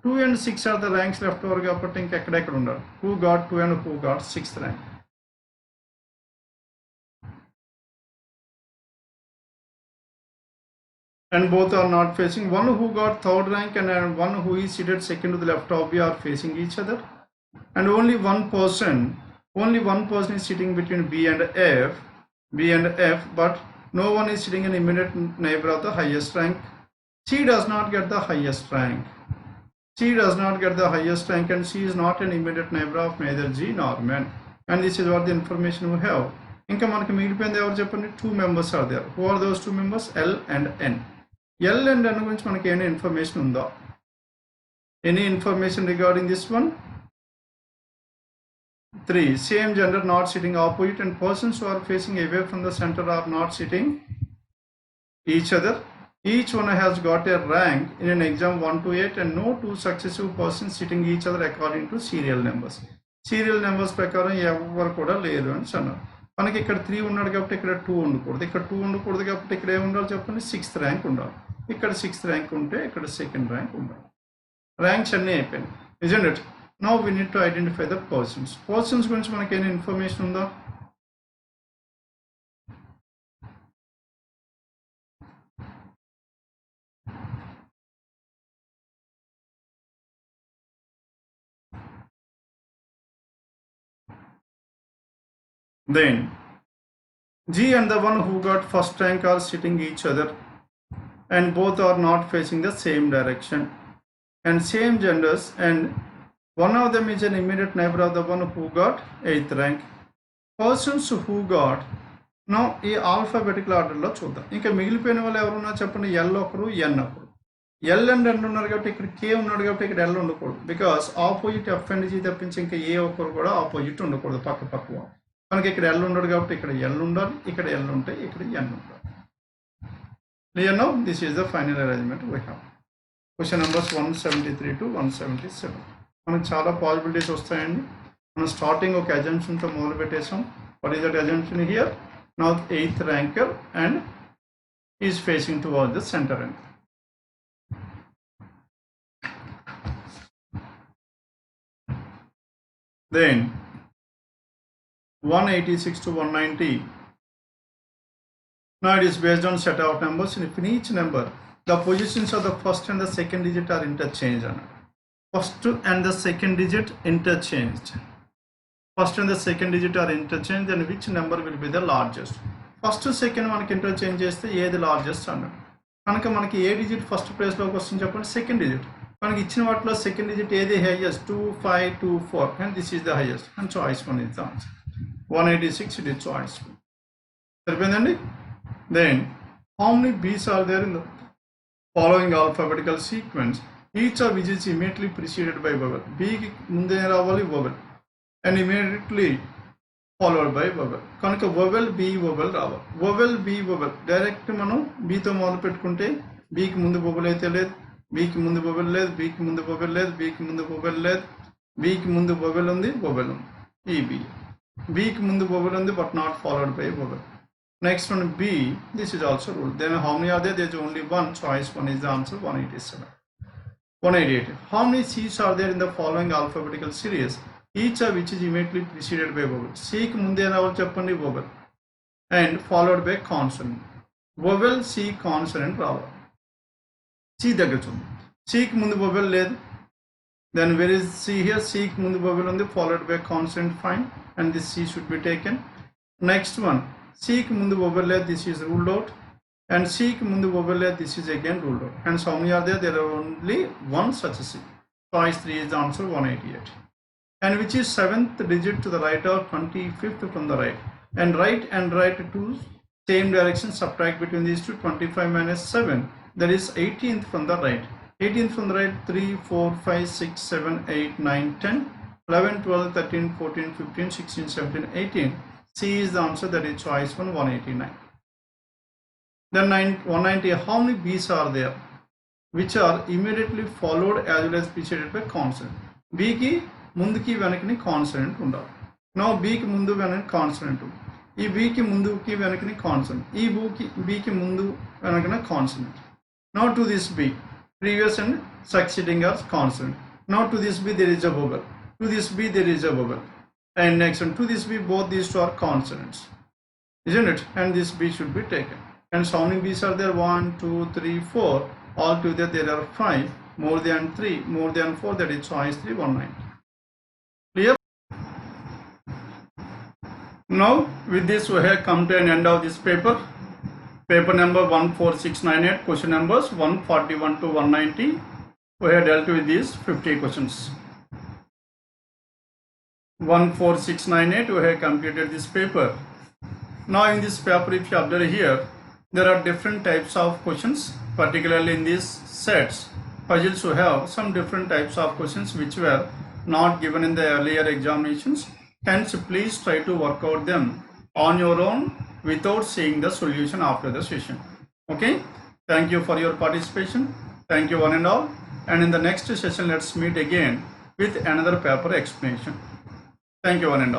2 and 6 are the ranks left over కాబట్టి ఇంకెక్కడెక్కడ ఉండాలి. Who got 2 and who got 6th rank. And both are not facing. One who got third rank and one who is seated second to the left of B are facing each other. And only one person is sitting between B and F, but no one is sitting in immediate neighbor of the highest rank. She does not get the highest rank. She does not get the highest rank and she is not an immediate neighbor of neither G nor M. And this is what the information we have. ఇంకా మనకి మిగిలిపోయింది ఎవరు చెప్పండి. 2 members are there. Who are those 2 members? L and N. L and N గురించి మనకి ఏమైనా information ఉందా? Any information regarding this one? 3. Same gender not sitting opposite and persons who are facing away from the center are not sitting each other. Each one has got a rank in an exam 1 to 8 and no two successive persons sitting each other according to serial numbers. Serial numbers ప్రకారం ఎవరు కూడా లేరు అని అన్నారు. మనకి ఇక్కడ 3 ఉన్నాడు కాబట్టి ఇక్కడ 2 ఉండకూడదు. ఇక్కడ 2 ఉండకూడదు కాబట్టి ఇక్కడ ఏమి ఉండాలి చెప్పండి. 6th ర్యాంక్ ఉండాలి. ఇక్కడ 6th ర్యాంక్ ఉంటే ఇక్కడ 2nd ర్యాంక్ ఉండాలి. ర్యాంక్స్ అన్నీ అయిపోయింది. isn't it? Now we need to identify the persons. Persons గురించి మనకి ఏమైనా ఇన్ఫర్మేషన్ ఉందా? Then G and the one who got first rank are sitting each other and both are not facing the same direction and same genders and one of them is an immediate neighbor of the one who got 8th rank. Persons who got now ఈ alphabetical ఆర్డర్లో చూద్దాం. ఇంకా మిగిలిపోయిన వాళ్ళు ఎవరున్నా చెప్పండి. L ఒకరు N ఒకరు. L and N ఉన్నారు కాబట్టి ఇక్కడ K ఉన్నాడు కాబట్టి ఇక్కడ L ఉండకూడదు. Because opposite F and G తప్పించి ఇంకా ఏ ఒక్కరు కూడా ఆపోజిట్ ఉండకూడదు. పక్క మనకి ఇక్కడ L ఉన్నాడు కాబట్టి ఇక్కడ L ఉండాలి. ఇక్కడ L ఉంటే ఇక్కడ N ఉండాలి. Clear now? This is the final arrangement we have. Question numbers 173 to 177. మనకు చాలా పాసిబిలిటీస్ వస్తాయండి. మనం స్టార్టింగ్ ఒక అజంప్షన్తో మొదలు పెట్టేసాం. What is that assumption here? Now 8th ranker and is facing towards the centre అండి. Then 186 to 190. Now it is based on set of numbers, and if in each number the positions of the first and the second digit are interchanged. First and the second digit interchanged. First and the second digit are interchanged, then which number will be the largest? First second మనకి interchange చేస్తే ఏది largest అన్నాడు. కనుక మనకి ఏ digit first ప్లేస్లోకి వస్తుంది చెప్పండి? Second digit. మనకి ఇచ్చిన వాటిలో సెకండ్ డిజిట్ ఏది highest? 2 5 2 4 and this is the highest and choice 1 is the answer. 186 it is choice 2. సరిపోయిందండి. Then how many B's are there in the following alphabetical sequence, each of which is immediately preceded by vowel? B కి ముందే రావాలి vowel and immediately followed by vowel. కనుక vowel B vowel రావాలి. vowel B vowel direct మనం Bతో మొదలు పెట్టుకుంటే B కి ముందు vowel అయితే లేదు, B కి ముందు vowel లేదు, B కి ముందు vowel లేదు, B కి ముందు vowel లేదు, B కి ముందు vowel ఉంది, vowel ఉంది. ఈ B. B కి ముందు vowel ఉంది but not followed by vowel. Next one B, this is also rule. Then how many are there? There is only one. Choice 1 is the answer. 187. 188. How many C's are there in the following alphabetical series, each of which is immediately preceded by vowel? C కి ముందే రావాలి చెప్పండి vowel. and followed by consonant. Vowel C consonant రావాలి. C దగ్గర చూడండి. C కి ముందు vowel లేదు. Then where is C here? C కి ముందు vowel ఉంది, followed by consonant, fine, and this C should be taken. Next one, C కి ముందు vowel లేదు, this is ruled out, and C కి ముందు vowel లేదు, this is again ruled out. And how many are there? There are only one such a C. Choice 3 is the answer, 188. And which is 7th digit to the right or 25th from the right? And right two same direction, subtract between these two, 25 minus 7, that is 18th from the right. 18th from the right, 3, 4, 5, 6, 7, 8, 9, 10, 11, 12, 13, 14, 15, 16, 17, 18. C is the answer, that is choice 1, 189. Then 190, how many B's are there which are immediately followed as well as preceded by consonant? B ki ముందుకి వెనకని consonant ఉండాలి. No బీకి ముందు వెనక consonant, ఈ బీకి ముందుకి వెనకని consonant, ఈ బీకి ముందు వెనకన consonant. Now to this B previous and succeeding are consonant. Now to this B there is a vowel, to this b there is a vowel, and next one to this b, both these two are consonants, isn't it? And this b should be taken. And how many b's are there? 1, 2, 3, 4. All together there are 5. More than 3, more than 4, that is choice 3, 190. Clear? Now with this we have come to an end of this paper. Paper number 14698, question numbers 141 to 190. We have dealt with these 50 questions. 14698, we have completed this paper. Now in this paper, if you observe here, there are different types of questions, particularly in these sets. Puzzles we have some different types of questions which were not given in the earlier examinations. Hence, please try to work out them on your own without seeing the solution after the session. Okay? Thank you for your participation. Thank you one and all. And in the next session, let's meet again with another paper explanation. Thank you one and all.